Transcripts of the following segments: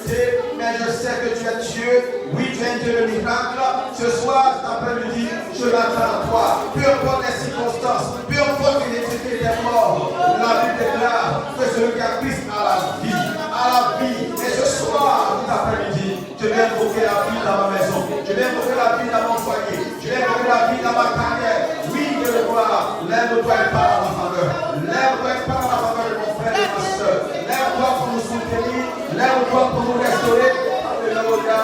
difficultés, mais je sais que tu es Dieu. Oui, tu es Dieu de miracle. Ce soir, cet après-midi, je l'attends à toi. Peu importe les circonstances, peu importe l'identité des morts, la Bible déclare que celui qui a Christ a la vie. A la vie. Et ce soir, cet après-midi, je vais invoquer la vie dans ma maison. Je vais invoquer la vie dans mon foyer. Je vais invoquer la vie dans ma carrière. Oui, Dieu le gloire. Lève-toi et parle en ma faveur. Lève-toi et parle en faveur de mon frère et de ma soeur. Lève-toi pour nous soutenir. Lève-toi pour nous restaurer. Alléluia.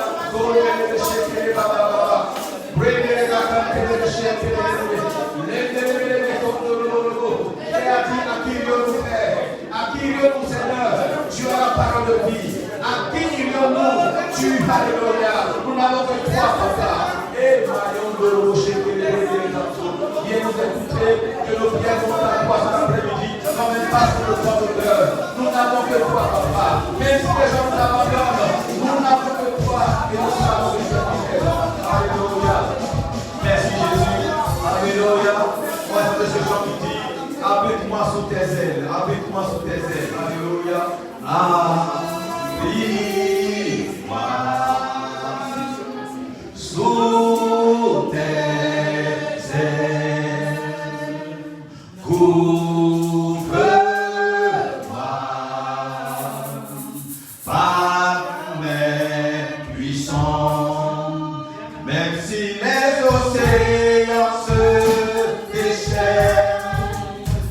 À qui irions-nous, Seigneur? Tu as la parole de vie. À qui irions-nous? Tu, alléluia. Nous n'avons que toi, Papa. Et Marion de Rocher, viens nous écouter, que nos prières vont à toi cet après-midi, comme un pas sur le droit d'honneur. Nous n'avons que toi, Papa. Même si les gens nous abandonnent, nous n'avons que toi et nous savons que tu es fidèle. Alléluia. Merci Jésus. Alléluia. Moi, c'est ce gens qui dit, habite-moi sous tes ailes. Habite-moi sous tes ailes. Alléluia. Habite-moi sous tes ailes. Couvre-moi par mes puissants, même si les océans se déchaînent,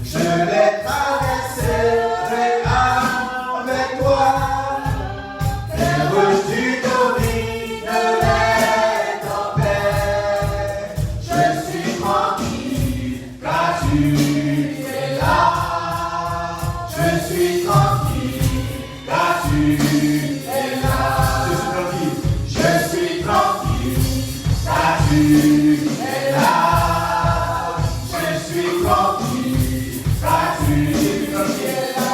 je les traverserai avec toi. Et tu domines les tempêtes, je suis tranquille car tu es là. Je suis tranquille car tu es là. Je suis tranquille car tu es là. Je suis tranquille car tu es là.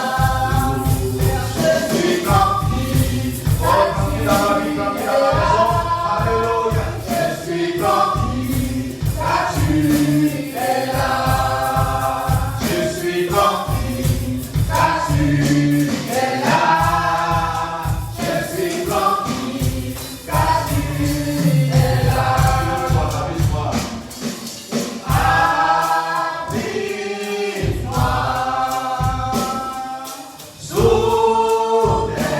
Je suis tranquille. Tranquille dans ma vie, tranquille dans ma maison. Alléluia. Je suis tranquille car tu es là. Je suis tranquille car tu es là. Je suis tranquille car tu es là. Habite-moi sous tes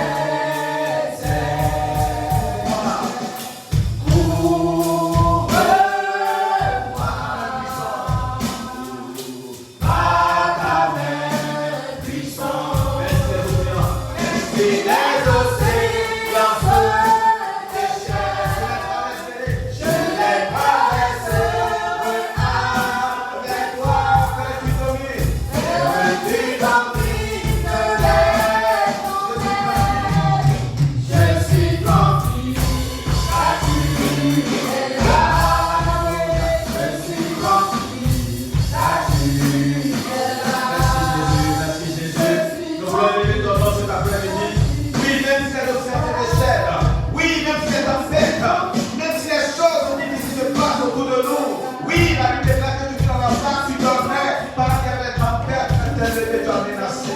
ailes. Couvre-moi par ta main puissante. Si les océans se déchaînent, je les traverserai avec toi. Et tu domines les tempêtes. Je suis tranquille car tu es là. Je suis tranquille car tu es là. Merci Jésus. Nous voulons lever ton nom cet après-midi. Oui, même si les océans se déchaînent. Oui, même si les tempêtes, même si les choses difficiles se passent autour de nous. Oui, la Bible déclare que tu vis dans la place, tu dormais pendant qu'il y avait des tempêtes, tu as menacé.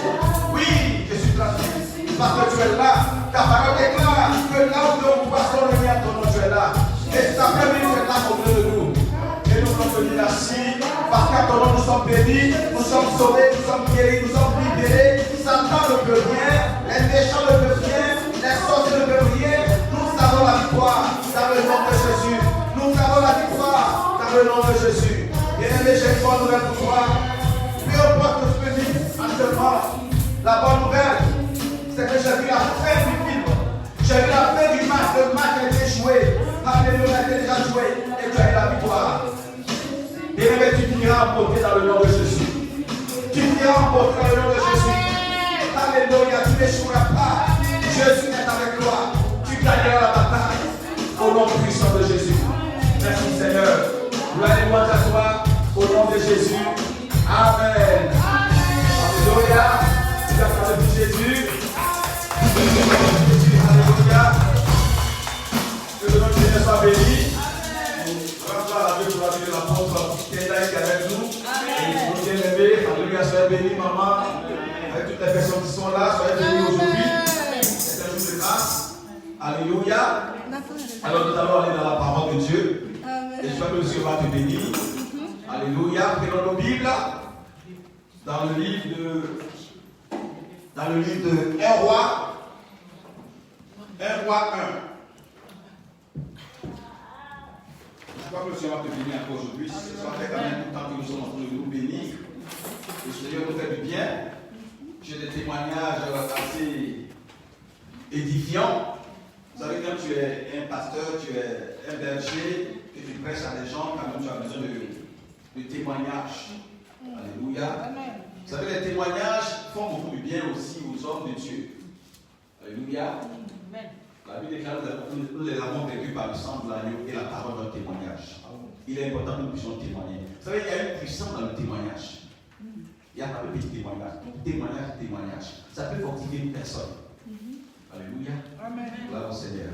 Oui, je suis tranquille parce que tu es là. Ta parole déclare que là où nous passons le lien, ton nom, tu es là. Et cet après-midi, tu es là au milieu de nous. Et nous voulons te dire merci parce qu'à ton nom, nous sommes bénis, nous sommes sauvés, nous sommes guéris, nous sommes libérés. Satan ne peut rien, les méchants ne peuvent rien, les sorciers ne peuvent rien. Nous avons la victoire dans le nom de Jésus. Nous avons la victoire dans le nom de Jésus. Bien-aimé, j'ai une bonne nouvelle pour toi. Peu importe ce que tu peux dire actuellement, la bonne nouvelle, c'est que j'ai vu la fin du film. J'ai vu la fin du match. Le match a été joué. Alléluia, a été déjà joué. Et tu as eu la victoire. Bien-aimé, tu finiras en beauté dans le nom de Jésus. Tu finiras en beauté dans le nom de Jésus. Alléluia, tu n'échoueras pas. Jésus est avec toi. Tu gagneras la bataille. Au nom puissant de Jésus. Merci Seigneur. Gloire et louange à toi. Au nom de Jésus. Amen. Alléluia. Tu as parlé de Jésus. Alléluia. Que le nom de Jésus soit béni. Gloire à Dieu pour la vie de l'apôtre qui est là et qui est avec nous. Et bien aimé. Alléluia. Soyez bénis, maman. Avec toutes les personnes qui sont là, soyez bénis aujourd'hui. C'est un jour de grâce. va te bénir. Alléluia. Prenons nos Bibles dans le livre de 1 roi. 1 roi 1. Je crois que le Seigneur va te bénir encore aujourd'hui. Ça fait quand même tout le temps que nous sommes en train de nous bénir. Le Seigneur nous fait du bien. J'ai des témoignages assez édifiants. Vous savez, quand tu es un pasteur, tu es un berger, que tu prêches à des gens, quand même tu as besoin de témoignages. Alléluia. Vous savez, les témoignages font beaucoup de bien aussi aux hommes de Dieu. Alléluia. La Bible déclare que nous les avons vécus par le sang de l'agneau et la parole d'un témoignage. Il est important que nous puissions témoigner. Vous savez, il y a une puissance dans le témoignage. Il n'y a pas de petit témoignage. Témoignage. Ça peut fortifier une personne. Alléluia. Amen. Gloire au Seigneur.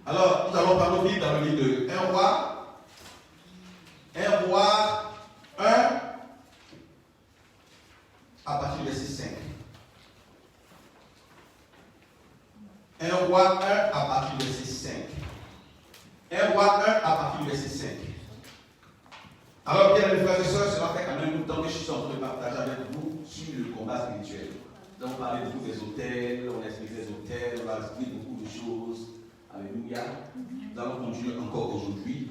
Alors, nous allons parler vite dans le livre de 1 roi. 1 roi 1 à partir du verset 5. 1 roi 1 à partir du verset 5. 1 roi 1 à partir du verset 5. Alors, bien mes frères et sœurs, cela fait quand même longtemps que je suis en train de partager avec vous sur le combat spirituel. Nous avons parlé beaucoup des hôtels, on a expliqué les hôtels, on a expliqué beaucoup de choses. Alléluia. Nous allons continuer encore aujourd'hui.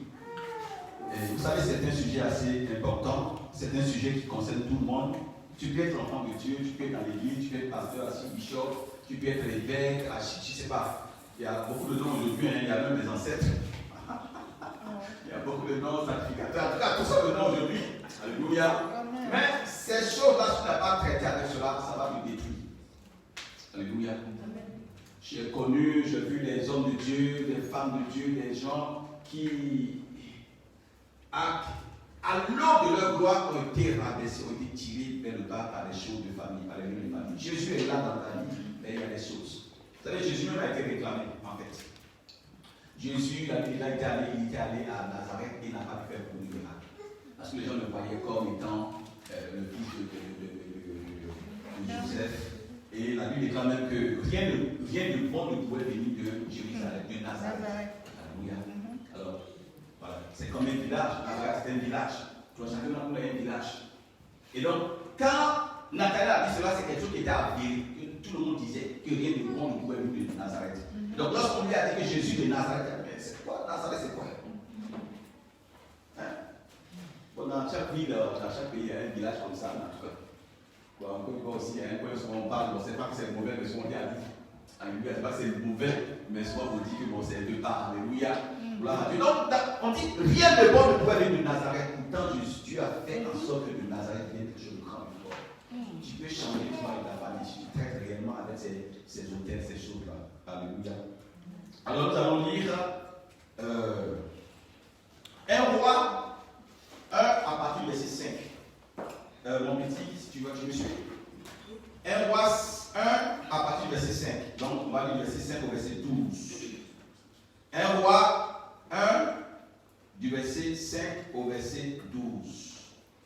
Et vous savez, c'est un sujet assez important. C'est un sujet qui concerne tout le monde. Tu peux être enfant de Dieu, tu peux être dans l'église, tu peux être pasteur, archibishop, tu peux être évêque, je ne sais pas. Il y a beaucoup de noms aujourd'hui, il y a même des ancêtres. Il y a beaucoup de noms sacrificateurs. En tout cas, tout ça de noms aujourd'hui. Alléluia. Amen. Mais ces choses-là, si tu n'as pas traité avec cela, ça va te détruire. Alléluia. J'ai connu, j'ai vu des hommes de Dieu, des femmes de Dieu, des gens qui, à l'aube de leur gloire, ont été rabaissés, ont été tirés vers le bas par les choses de famille. Alléluia. Jésus est là dans ta vie, mais il y a des choses. Vous savez, Jésus même a été réclamé, en fait. Jésus, il était allé à Nazareth et n'a pas pu faire beaucoup de miracles. Parce que les gens le voyaient comme étant le fils de Joseph. Et la Bible déclare même que rien de bon ne pouvait venir de Jérusalem, de Nazareth. Alléluia. Alors, voilà, c'est comme un village. Nazareth, c'est un village. Tu vois, chacun d'entre nous a un village. Et donc, quand Nathanaël a dit cela, c'est quelque chose qui était avéré. Tout le monde disait que rien de bon ne pouvait venir de Nazareth. Donc, lorsqu'on lui a dit que Jésus de Nazareth, mais c'est quoi Nazareth, c'est quoi? Bon, dans chaque ville, dans chaque pays, il y a un village comme ça, en tout cas. Bon, en Côte d'Ivoire aussi, il y a un point où on parle, on ne sait pas que c'est mauvais, mais souvent on dit alléluia, c'est pas que c'est mauvais, mais souvent on dit que bon, c'est de part, alléluia. Donc, on dit rien de bon ne pouvait venir de Nazareth. Pourtant, Dieu a fait en sorte que de Nazareth vienne quelque chose de grand et fort. Tu peux changer l'histoire de ta famille, tu traites réellement avec ces hôtels, ces choses-là. Alléluia. Alors, nous allons lire 1 roi 1 à partir du verset 5. Mon petit, si tu veux, tu me suis. 1 roi 1 à partir du verset 5. Donc, on va lire du verset 5 au verset 12. 1 roi 1 du verset 5 au verset 12.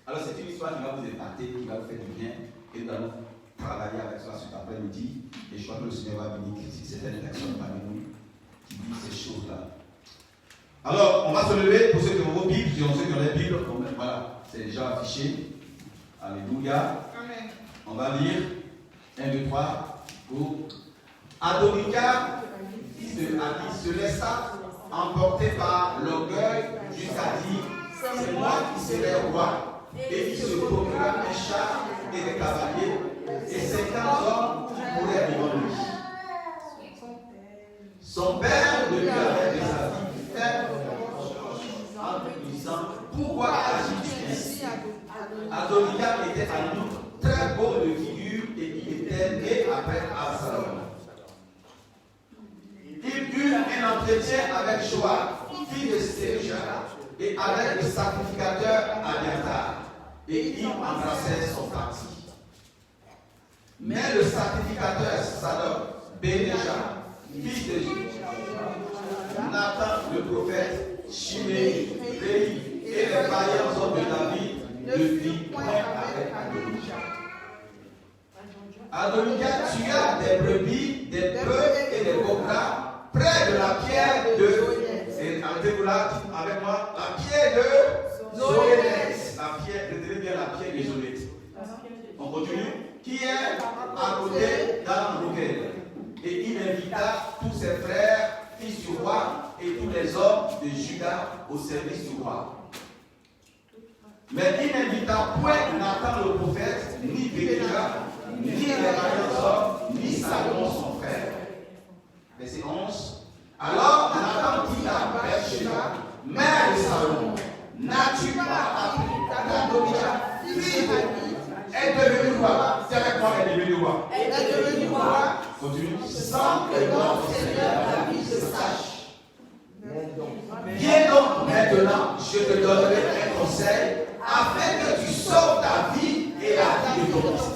Alors, c'est une histoire qui va vous épater, qui va vous faire du bien, et nous allons travailler avec ça cet après-midi. Et je crois que le Seigneur va venir si certaines personnes parmi nous qui disent ces choses-là. Alors, on va se lever pour ceux qui ont vos Bibles, ceux qui ont les Bibles, voilà, c'est déjà affiché. Alléluia. Amen. On va lire 1, 2, 3. Go. Adonijah se laissa emporter par l'orgueil jusqu'à dire c'est moi qui serai roi. Et il se procura un char et des cavaliers et 50 hommes qui pourraient vivre lui. Son père de lui avait des avis faibles en lui disant pourquoi agis-tu ainsi? Adonijah était à nous très beau de figure et il était né après Absalom. Il eut un entretien avec Joab, fils de Séruja, et avec le sacrificateur Abiathar, et il embrassait son parti. Mais le sacrificateur Sadok, Bénéja, fils de Nathan le prophète, Chiméi, Réhi et les vaillants hommes de David ne fit point avec Adonijah. Adonijah tua des brebis, des bœufs et des bocras près de la pierre de. Et avec moi, la pierre de Zoénès. La pierre, retenez bien la pierre désolée. On continue. Qui est à côté dans l'autel. Et il invita tous ses frères, fils du roi, et tous les hommes de Juda au service du roi. Mais il n'invita point Nathan le prophète, ni Bénéja, ni les meilleurs hommes, ni Salomon son frère. Verset 11. Alors Nathan dit à Bathsheba, mère de Salomon, n'as-tu pas appris qu'Adonija, fille de David, est devenu roi? C'est avec moi, elle est devenue roi. Elle est devenue roi. Continue. Sans que notre Seigneur David le sache. Viens donc maintenant, je te donnerai un conseil afin que tu sauves ta vie et la vie de ton fils.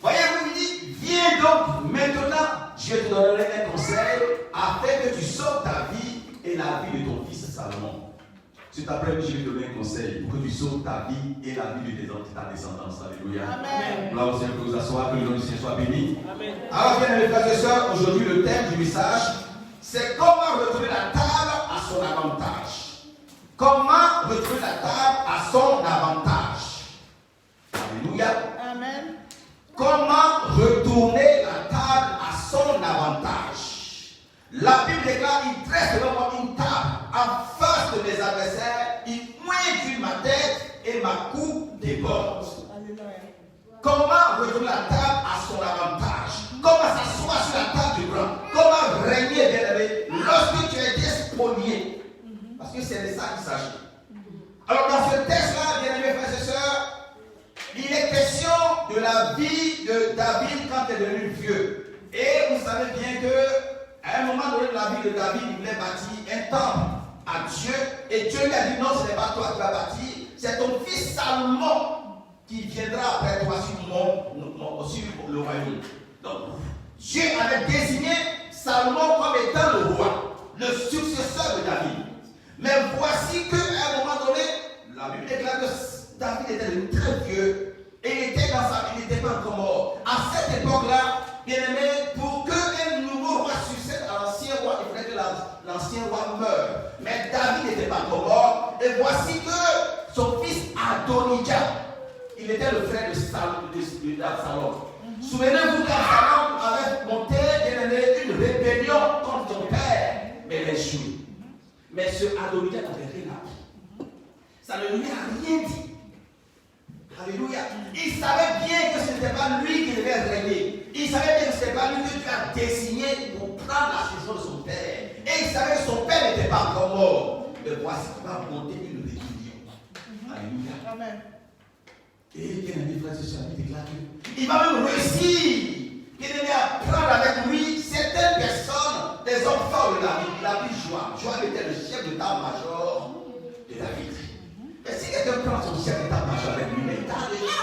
Voyez-vous, il dit, viens donc maintenant, je te donnerai un conseil afin que tu sauves ta vie et la vie de ton fils Salomon. Cet après-midi, je vais te donner un conseil pour que tu sauves ta vie et la vie de ta descendance. Alléluia. Amen. Là aussi, on peut vous asseoir, que le nom du Seigneur soit béni. Amen. Alors, bien mes frères et sœurs, aujourd'hui, le thème du message, c'est comment retrouver la table à son avantage. Comment retrouver la table à son avantage. Alléluia. Amen. Comment retourner la table à son avantage. La Bible déclare, il dresse devant moi une table en face de mes adversaires, il mouille ma tête et ma coupe déborde. Comment retourner la table à son avantage? Comment s'asseoir sur la table du grand? Comment régner, bien aimé, lorsque tu es spolié? Parce que c'est de ça qu'il s'agit. Alors dans ce texte-là, bien aimés frères et sœurs, il est question de la vie de David quand il est devenu vieux. Et vous savez bien qu'à un moment donné de la vie de David, il voulait bâtir un temple à Dieu. Et Dieu lui a dit non, ce n'est pas toi qui vas bâtir, c'est ton fils Salomon qui viendra après toi sur le royaume. Donc, Dieu avait désigné Salomon comme étant le roi, le successeur de David. Mais voici qu'à un moment donné, la Bible déclare que David était devenu très vieux et il était dans sa vie, il n'était pas encore mort. À cette époque-là, bien aimé, pour qu'un nouveau roi succède à l'ancien roi, il fallait que l'ancien roi meure. Mais David n'était pas encore mort. Et voici que son fils Adonijah, il était le frère de Absalom. Souvenez-vous qu'Absalom avait monté, bien aimé, une rébellion contre son père, mais il a échoué. Mais ce Adonijah n'avait rien appris. Ça ne lui a rien dit. Alléluia. Il savait bien que ce n'était pas lui qui devait régner. Il savait bien que ce n'était pas lui que Dieu a désigné pour prendre la succession de son père. Et il savait que son père n'était pas encore mort. Mais voici qu'il va monter une rébellion. Alléluia. Amen. Et bien aimé, frère et sœurs, il déclare qu'il va même réussir. Il devait apprendre avec lui certaines personnes, des hommes forts de David. Il a pris Joab. Joab était le chef d'état-major de David. Mais si quelqu'un prend son chef d'état-major avec lui, mais il t'a déjà.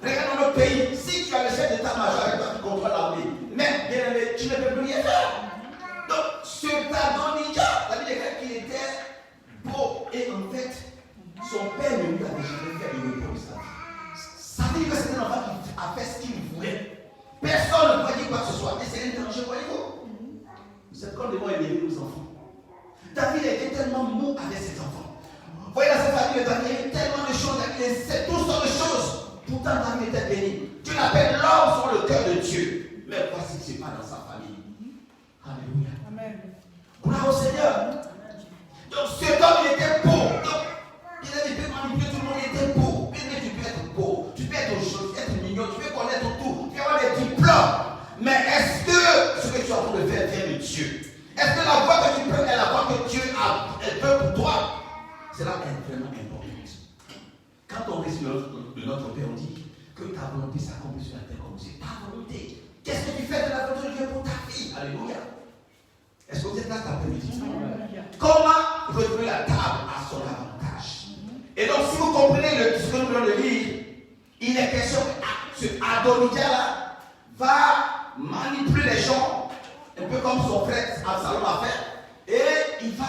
Regarde dans notre pays, si tu as le chef d'état-major avec toi qui contrôle l'armée, mais bien aimé, tu ne peux plus rien faire. Donc, ce Adonijah, la Bible déclare qu'il était beau. Et en fait, son père ne lui avait jamais fait de repos de sa vie. Ça veut dire que c'était un enfant qui a fait ce qu'il voulait. Personne ne pouvait dire quoi que ce soit. Et c'est un danger, voyez-vous. C'est comme de moi élever nos enfants. David était tellement mou avec ses enfants. Vous voyez dans cette famille de David, il y avait tellement de choses, David sait toutes sortes de choses. Pourtant, David était béni. Dieu l'appelle l'homme sur le cœur de Dieu. Mais voici ce qui se passe dans sa famille. Alléluia. Amen. Gloire au Seigneur. Donc cet homme, il était beau. Donc, il avait pu manipuler tout le monde, il était beau. Mais tu peux être beau, tu peux être joli, être mignon, tu peux connaître tout, tu peux avoir des diplômes. Mais est-ce que ce que tu es en train de faire vient de Dieu? Est-ce que la voie que tu prends est la voie que Dieu veut pour toi? Cela est vraiment important. Quand on récite de notre Père, on dit que ta volonté s'accomplit sur la terre comme c'est ta volonté. Qu'est-ce que tu fais de la volonté de Dieu pour ta vie? Alléluia. Est-ce que vous êtes là cet après-midi? Comment retrouver la table à son avantage? Et donc, si vous comprenez ce que nous venons de lire, il est question que ce Adonijah là va manipuler les gens, un peu comme son frère Absalom a fait, et il va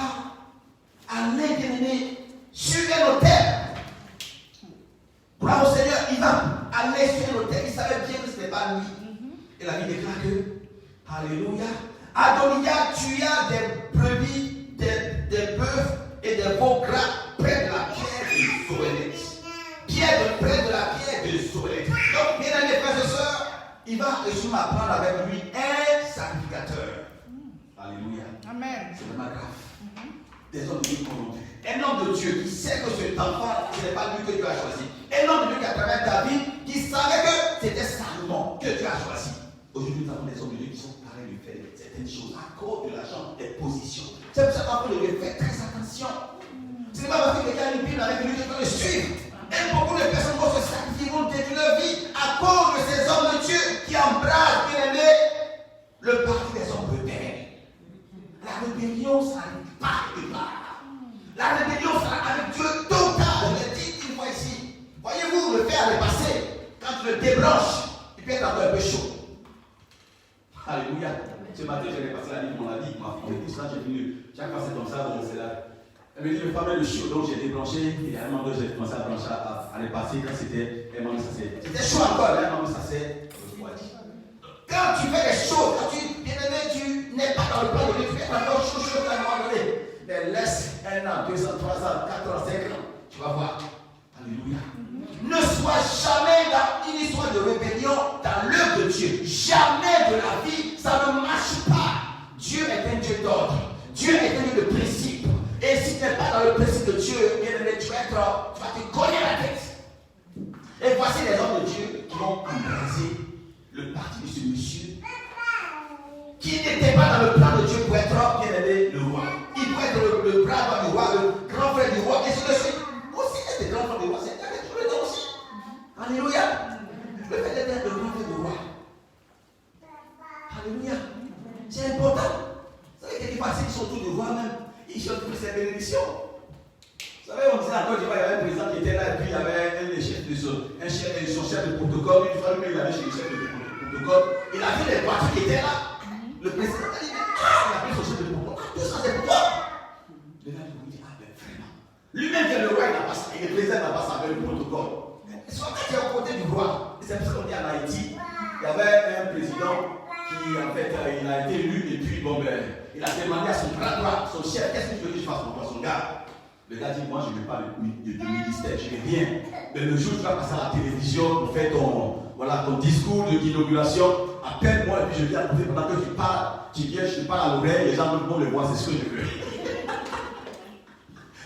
aller, bien aimé, sur un hôtel. Gloire au Seigneur, il va aller sur un hôtel. Il savait bien que ce n'était pas lui. Et la Bible déclare que, alléluia, Adonijah tua des brebis, des bœufs et des veaux gras près de la pierre il va prendre avec lui un sacrificateur. Alléluia. Amen. C'est vraiment grave. Des hommes de Dieu corrompus. Un homme de Dieu qui sait que cet enfant, ce n'est pas lui que Dieu a choisi. Un homme de Dieu qui a travaillé David, qui savait que c'était Salomon que Dieu a choisi. Aujourd'hui, nous avons des hommes de Dieu qui sont pareils de faire certaines choses à cause de l'argent, des positions. C'est pour ça qu'on peut faire très attention. Ce n'est pas parce que quelqu'un a une Bible avec lui que tu dois le suivre. Et beaucoup de personnes vont se sacrifier, vont détruire leur vie à cause de ces hommes de Dieu qui embrassent, bien aimé, le parti des hommes rebelles. La rébellion, ça n'arrive pas de part. La rébellion, ça avec Dieu tôt ou tard. Je l'ai dit une fois ici. Voyez-vous, le fer est passé. Quand tu le débranches, il peut être encore un peu chaud. Alléluia. Ce matin, j'avais passé la nuit de mon avis. Ma fille était là, j'ai venu. Chaque fois, c'est comme ça, donc c'est là. Elle me dit, le fameux le chaud, donc j'ai débranché. Et à un moment donné, j'ai commencé à brancher, à les passer. Quand c'était, elle m'a dit, ça c'est. C'était chaud encore, elle m'a dit, ça c'est refroidi. Quand tu fais les choses, quand tu, bien aimé, tu n'es pas dans le plan de Dieu, tu fais encore chaud à un moment donné. Mais laisse 1 an, 2 ans, 3 ans, 4 ans, 5 ans, tu vas voir. Alléluia. Ne sois jamais dans une histoire de rébellion dans l'œuvre de Dieu. Jamais de la vie, ça ne marche pas. Dieu est un Dieu d'ordre. Dieu est un Dieu de principe. Et si tu n'es pas dans le principe de Dieu, bien aimé, tu vas te cogner la tête. Et voici les hommes de Dieu qui ont embrasé le parti de ce monsieur qui n'était pas dans le plan de Dieu pour être bien aimé le roi. Il doit être le bras du roi, le grand frère du roi, et ainsi de suite. Aussi être le grand frère du roi, c'est avec tout le temps aussi. Alléluia. Le fait d'être le grand frère du roi. Alléluia. C'est important. Vous savez qu'il y a des parties qui sont autour du roi même. Ils chantent pour ses bénédictions. Vous savez, on disait à Côte d'Ivoire, il y avait un président qui était là, et puis il y avait son chef de protocole, une fois lui, il avait chez le chef de protocole. Il a vu les voitures qui étaient là. Le président a dit, il a pris son chef de protocole. Tout ça, c'est pour toi. Le gars lui dit, ben vraiment. Lui-même qui est le roi, il n'a pas ça. Et le président n'a pas ça avec le protocole. Soit quand tu es au côté du roi, c'est ce qu'on dit en Haïti. Il y avait un président qui, en fait, il a été élu, et puis, bon, ben, il a demandé à son bras droit, son chef, qu'est-ce que tu veux que je fasse pour toi, son gars? Le gars dit, moi, je ne veux pas de ministère, je ne veux rien. Mais le jour où tu vas passer à la télévision pour faire ton discours d'inauguration, appelle-moi et puis je viens à côté pendant que tu parles. Tu viens, je te parle à l'oreille, les gens vont le voir, c'est ce que je veux.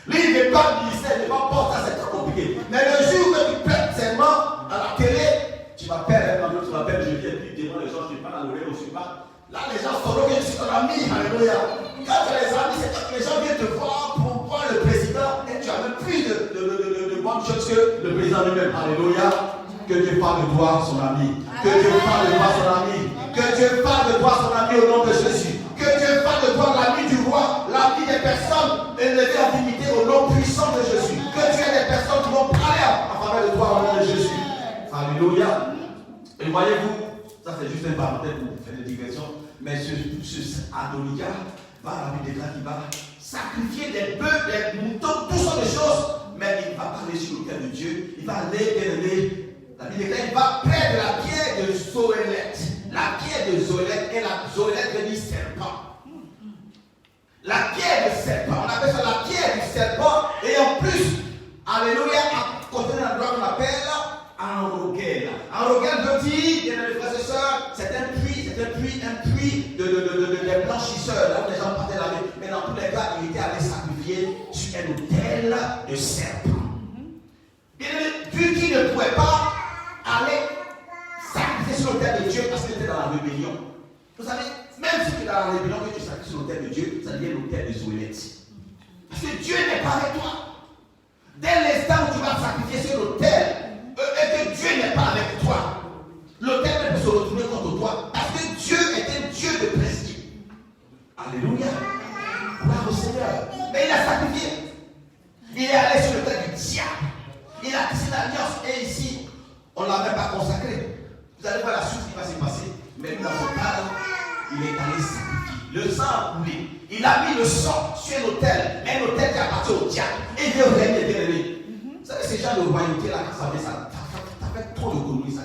Lui, il ne veut pas de ministère, il ne veut pas porter, ça c'est trop compliqué. Mais le jour où tu prêtes serment à la télé, tu m'appelles, tu m'appelles, je viens, puis devant les gens, je te parle à l'oreille, on se parle. Là, les gens sauront que je suis ton ami, alléluia. Quand tu as les amis, c'est quand les gens viennent te voir pour voir le président et tu as même plus de bonnes choses que le président lui-même. Alléluia. Que Dieu parle de toi, son ami. Que Dieu parle de toi, son ami. Que Dieu parle de toi, son ami, au nom de Jésus. Que Dieu parle de toi, l'ami du roi, l'ami des personnes élevées en dignité au nom puissant de Jésus. Que Dieu ait des personnes qui vont parler en faveur de toi, au nom de Jésus. Alléluia. Et voyez-vous, ça c'est juste un parenthèse pour faire des digressions. Mais ce Adonia va à la Bible déclare qu'il va sacrifier des bœufs, des moutons, toutes sortes de choses. Mais il va parler sur l'autel de Dieu. Il va aller, bien aimé. La Bible déclare qu'il va près de la pierre de Zoélette. La pierre de Zoélette, et la Zoélette veut dire serpent. La pierre de serpent, on appelle ça la pierre du serpent. Et en plus, alléluia, à côté d'un endroit qu'on appelle Enrogel. Enrogel veut dire, bien aimé frères et sœurs, c'est un puits des blanchisseurs, là où les gens partaient laver. Mais dans tous les cas, il était allé sacrifier sur un autel de serpent. Bien aimé, vu qu'il ne pouvait pas aller sacrifier sur l'autel de Dieu parce qu'il était dans la rébellion. Vous savez, même si tu es dans la rébellion, que tu sacrifies sur l'autel de Dieu, ça devient l'autel de Zoélette. Parce que Dieu n'est pas avec toi. Dès l'instant où tu vas sacrifier sur l'autel, et que Dieu n'est pas avec toi, l'autel peut se retourner contre toi. Parce que Dieu est un Dieu de principe. Alléluia. Gloire au Seigneur. Mais il a sacrifié. Il est allé sur l'autel du diable. Il a tissé l'alliance. Et ici, on ne l'a même pas consacré. Vous allez voir la suite qui va se passer. Mais dans son cas, il est allé sacrifier. Le sang a coulé. Il a mis le sang sur un autel. Un autel qui appartient au diable. Et il veut régner, bien aimé. Vous savez, ces gens de royauté là, quand ça fait ça, ça fait trop de conneries, ça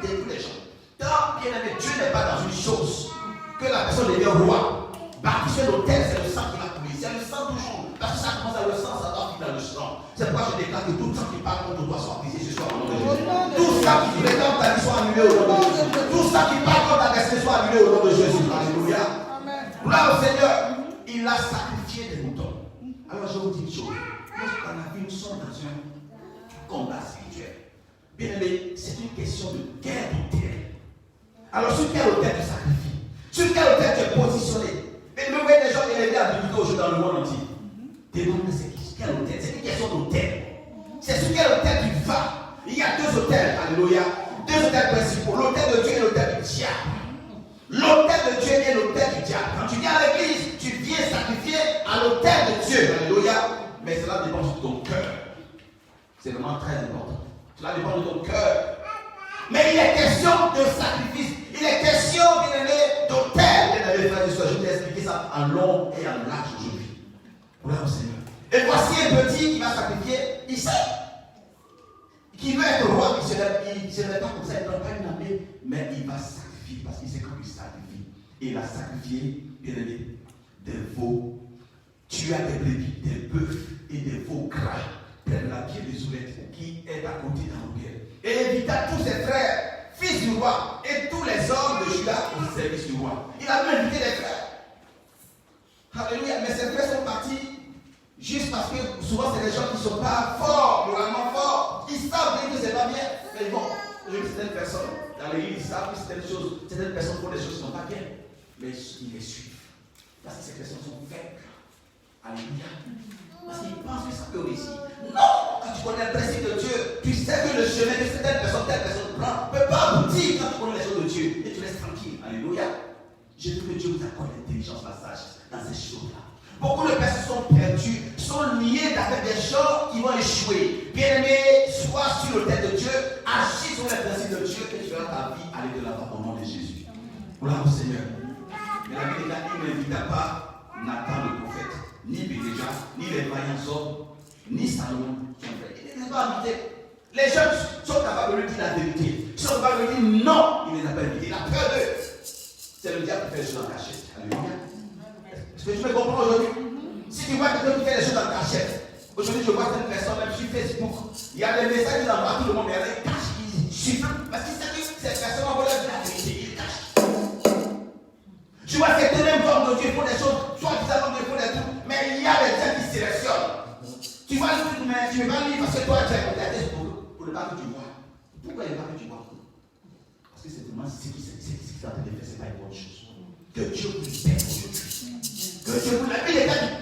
détruit les gens. Donc, bien aimé, Dieu n'est pas dans une chose que la personne devient roi. Baptiser l'autel, c'est le sang qui va couler. C'est le sang toujours. Parce que ça commence à le sang, ça doit finir dans le sang. C'est pourquoi je déclare que tout sang qui parle contre toi soit brisé ce soir au nom de Jésus. Tout ça qui voulait dans ta vie soit annulé au nom de Jésus. Tout ça ça qui parle contre ta destinée soit annulé au nom de Jésus. Alléluia. Gloire au Seigneur. Il a sacrifié des moutons. Alors je vous dis une chose. Dans la vie, nous sommes dans un combat spirituel. Bien aimé, c'est une question de guerre d'autel. Alors sur quel autel tu sacrifies? Sur quel autel tu es positionné? Mais vous voyez des gens élevés à biblique aujourd'hui dans le monde entier. Demande c'est quel autel? C'est une question d'autel. C'est sur quel autel tu vas? Il y a deux autels, alléluia. Deux autels principaux, l'autel de Dieu et l'autel du diable. L'autel de Dieu et l'autel du diable. Quand tu viens à l'église, tu viens sacrifier à l'autel de Dieu, alléluia. Mais cela dépend de ton cœur. C'est vraiment très important. Cela dépend de ton cœur. Mais il est question de sacrifice. Il est question, bien aimé, d'autel. Bien aimé, frère et soeur, je vais expliquer ça en long et en large aujourd'hui. Gloire au Seigneur. Et voici un petit qui va sacrifier ici. Qui veut être roi, il ne se lève pas comme ça, il ne donne pas une armée, mais il va sacrifier parce qu'il sait quand il sacrifie. Et il a sacrifié, bien aimé, des veaux. Tu as des brebis, des bœufs et des veaux gras près de la pierre des oulettes qui est à côté dans le pierre. Et invita tous ses frères, fils du roi, et tous les hommes de Juda au service du roi. Il a même invité les frères. Alléluia, mais ces frères sont partis juste parce que souvent c'est des gens qui ne sont pas forts, moralement forts. Ils savent que c'est pas bien, mais bon, certaines personnes dans l'église, ils savent que certaines personnes font des choses qui ne sont pas bien, mais ils les suivent. Parce que ces personnes sont faibles. Alléluia. Parce qu'ils pensent que ça peut réussir. Non! Quand tu connais le principe de Dieu, tu sais que le chemin que telle personne prend ne peut pas aboutir quand tu connais les choses de Dieu. Et tu laisses tranquille. Alléluia. Je veux que Dieu vous accorde l'intelligence, la sagesse dans ces choses-là. Beaucoup de personnes sont perdues, sont liées avec des gens qui vont échouer. Bien-aimé, sois sur le tête de Dieu, agis sur les principes de Dieu et tu verras ta vie aller de l'avant au nom de Jésus. Gloire au Seigneur. Mais la Bible il n'invita pas Nathan le prophète, ni Bénéja, ni les vaillants hommes, ni Salomon, son frère. Il ne les a pas invités. Les jeunes sont capables de lui dire la vérité. Ils sont capables de lui dire non, il ne les a pas invités. Il a peur d'eux. C'est le diable qui fait les choses en cachette. Alléluia. Est-ce que tu me comprends aujourd'hui? Si tu vois quelqu'un qui fait les choses en cachette, aujourd'hui je vois cette personne même sur Facebook, il y a des messages qui envoient tout le monde, mais il cache, il chiffre, parce qu'il sait que cette personne va voler la vérité, il cache. Tu vois certains mêmes hommes de Dieu font des choses, soit qu'ils hommes de Dieu font des trucs, mais il y a des gens qui sélectionnent. Tu vois le truc, mais tu ne veux pas lire parce que toi tu as regardé pour ne pas que tu vois. Pourquoi il ne veut pas que tu vois? Parce que c'est vraiment ce qui est en train de faire, ce n'est pas une bonne chose. Que Dieu vous libère aujourd'hui. Que Dieu vous libère.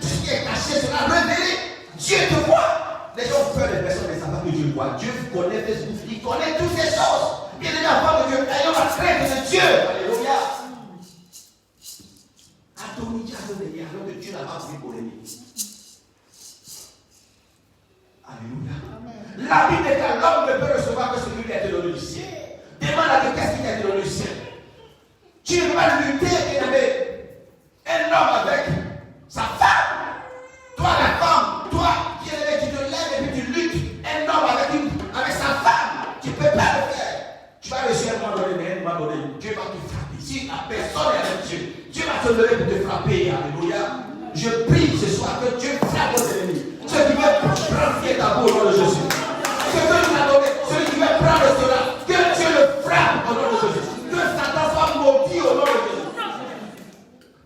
Tout ce qui est caché sera révélé. Dieu te voit. Les gens ont peur des personnes, mais ça va que Dieu voit. Dieu vous connaît, il connaît toutes ces choses. Bien aimé, avant de Dieu, ayons la crainte de Dieu. Alléluia. Adonijah a donné, alors que Dieu n'a pas pris pour l'ennemi. Alléluia. La Bible dit que l'homme ne peut recevoir que ce qui lui a été donné du ciel. Demande à Dieu qu'est-ce qui t'a été donné du ciel. Tu ne peux pas lutter, bien aimé. Un homme avec sa femme. Toi, la femme, toi, bien aimé, tu te lèves et puis tu luttes. Un homme avec sa femme. Tu ne peux pas le faire. Tu vas réussir à un moment donné, mais à un moment donné, Dieu va te frapper. Si la personne est avec Dieu, Dieu va te lever pour te frapper. Alléluia. Je prie ce soir que Dieu frappe vos ennemis. Ceux qui veulent prendre qui est à vous au nom de Jésus. Celui qui veut prendre cela, que Dieu le frappe au nom de Jésus. Que Satan soit maudit au nom de Jésus.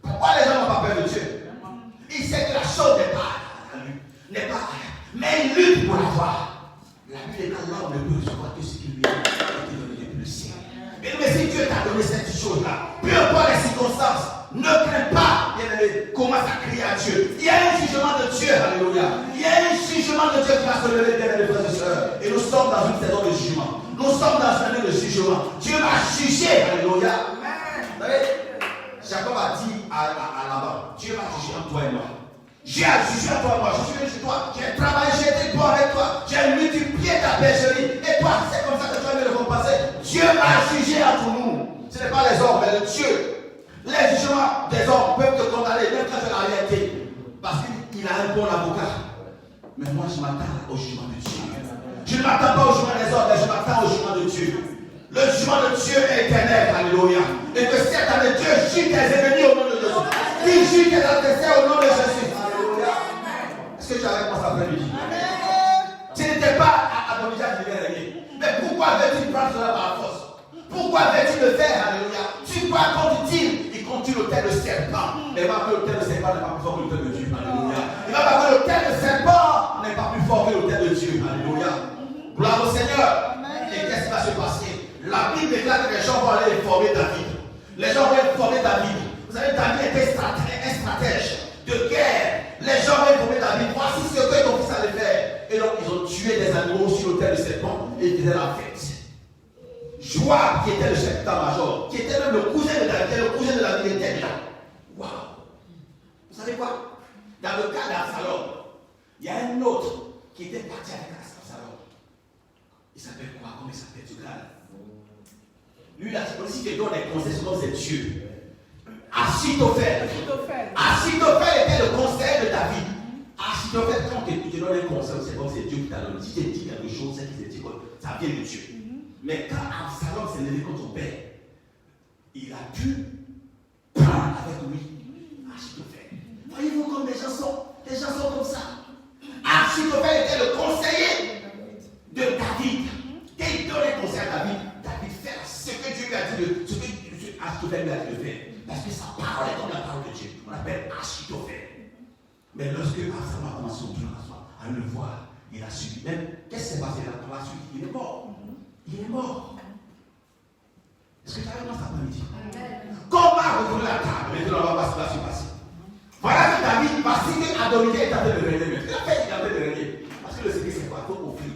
Pourquoi les gens n'ont pas peur de Dieu? Il sait que la chose n'est pas. Mais il lutte pour l'avoir. La Bible est que l'homme ne peut recevoir que ce qui lui a été donné depuis le ciel. Mais si Dieu t'a donné cette chose-là, peu importe les circonstances, ne crains pas, bien-aimé, commence à crier à Dieu. Il y a un jugement de Dieu, alléluia. Il y a un jugement de Dieu qui va se lever, bien-aimé, frères et sœurs. Et nous sommes dans une saison de jugement. Nous sommes dans une année de jugement. Dieu va juger, alléluia. Vous savez, Jacob a dit à Laban, Dieu va juger entre toi et moi. J'ai jugé à toi et moi, je suis venu chez toi, j'ai travaillé, j'ai été bon avec toi, j'ai multiplié ta bergerie. Et toi, c'est comme ça que tu vas me récompenser. Dieu va juger entre nous. Ce n'est pas les hommes, mais le Dieu. Les jugements des hommes peuvent te condamner, même quand c'est la réalité. Parce qu'il a un bon avocat. Mais moi, je m'attends au jugement de Dieu. Je ne m'attends pas au jugement des hommes, mais je m'attends au jugement de Dieu. Le jugement de Dieu est éternel, alléluia. Et que cette année, Dieu juge tes ennemis au nom de Jésus. Il juge tes adversaires au nom de Jésus. Alléluia. Est-ce que tu as avec moi cet après-midi? Tu n'étais pas à Adonijah qui devait régner. Mais pourquoi veux-tu prendre cela par la force? Pourquoi veut-il le faire? Alléluia. Tu quoi compte-t-il? Il compte l'autel de serpent. Mais va que l'autel de serpent n'est pas plus fort que l'autel de Dieu. Alléluia. Il va que l'autel de serpent n'est pas plus fort que l'autel de Dieu. Alléluia. Gloire au Seigneur. Et qu'est-ce qui va se passer? La Bible déclare que les gens vont aller former David. Les gens vont former David. Vous savez, David était un stratège de guerre. Les gens vont former David. Voici ce que ton fils allait faire. Et donc, ils ont tué des animaux sur l'autel de serpent et ils faisaient la fête. Joab, qui était le chef d'état-major, qui était même le cousin de David, était là. Waouh! Vous savez quoi? Dans le cas d'Absalom, il y a un autre qui était parti avec Absalom. Il s'appelle quoi? Comment il s'appelle? Tu regardes. Lui, là, si tu donnes des conseils, c'est Dieu. Achitophel. Achitophel était le conseiller de David. Achitophel, quand tu te donnes un conseil, c'est comme c'est Dieu qui t'a donné. Si tu te dis quelque chose, c'est qu'il te dit que ça vient de Dieu. Mais quand Absalom s'est levé contre son père, il a pu parler avec lui. Achitophel. Voyez-vous comme les gens sont comme ça. Achitophel était le conseiller de David. Et il donne les conseils à David. David fait ce que Dieu lui a dit, ce que Achitophel lui a dit de faire. Parce que sa parole est comme la parole de Dieu. On l'appelle Achitophel. Mais lorsque Absalom a commencé à le voir, il a suivi. Même, qu'est-ce qui s'est passé là? Par la suite, il est mort. Il est mort. Est-ce que tu as vu ça après-midi? Comment retourner la table? Maintenant, on va voir ce qui va se passer. Voilà que David, parce qu'Adonijah est en train de régner. Il a fait, il est en train de régner. Parce que le secret, c'est quoi? Il faut offrir.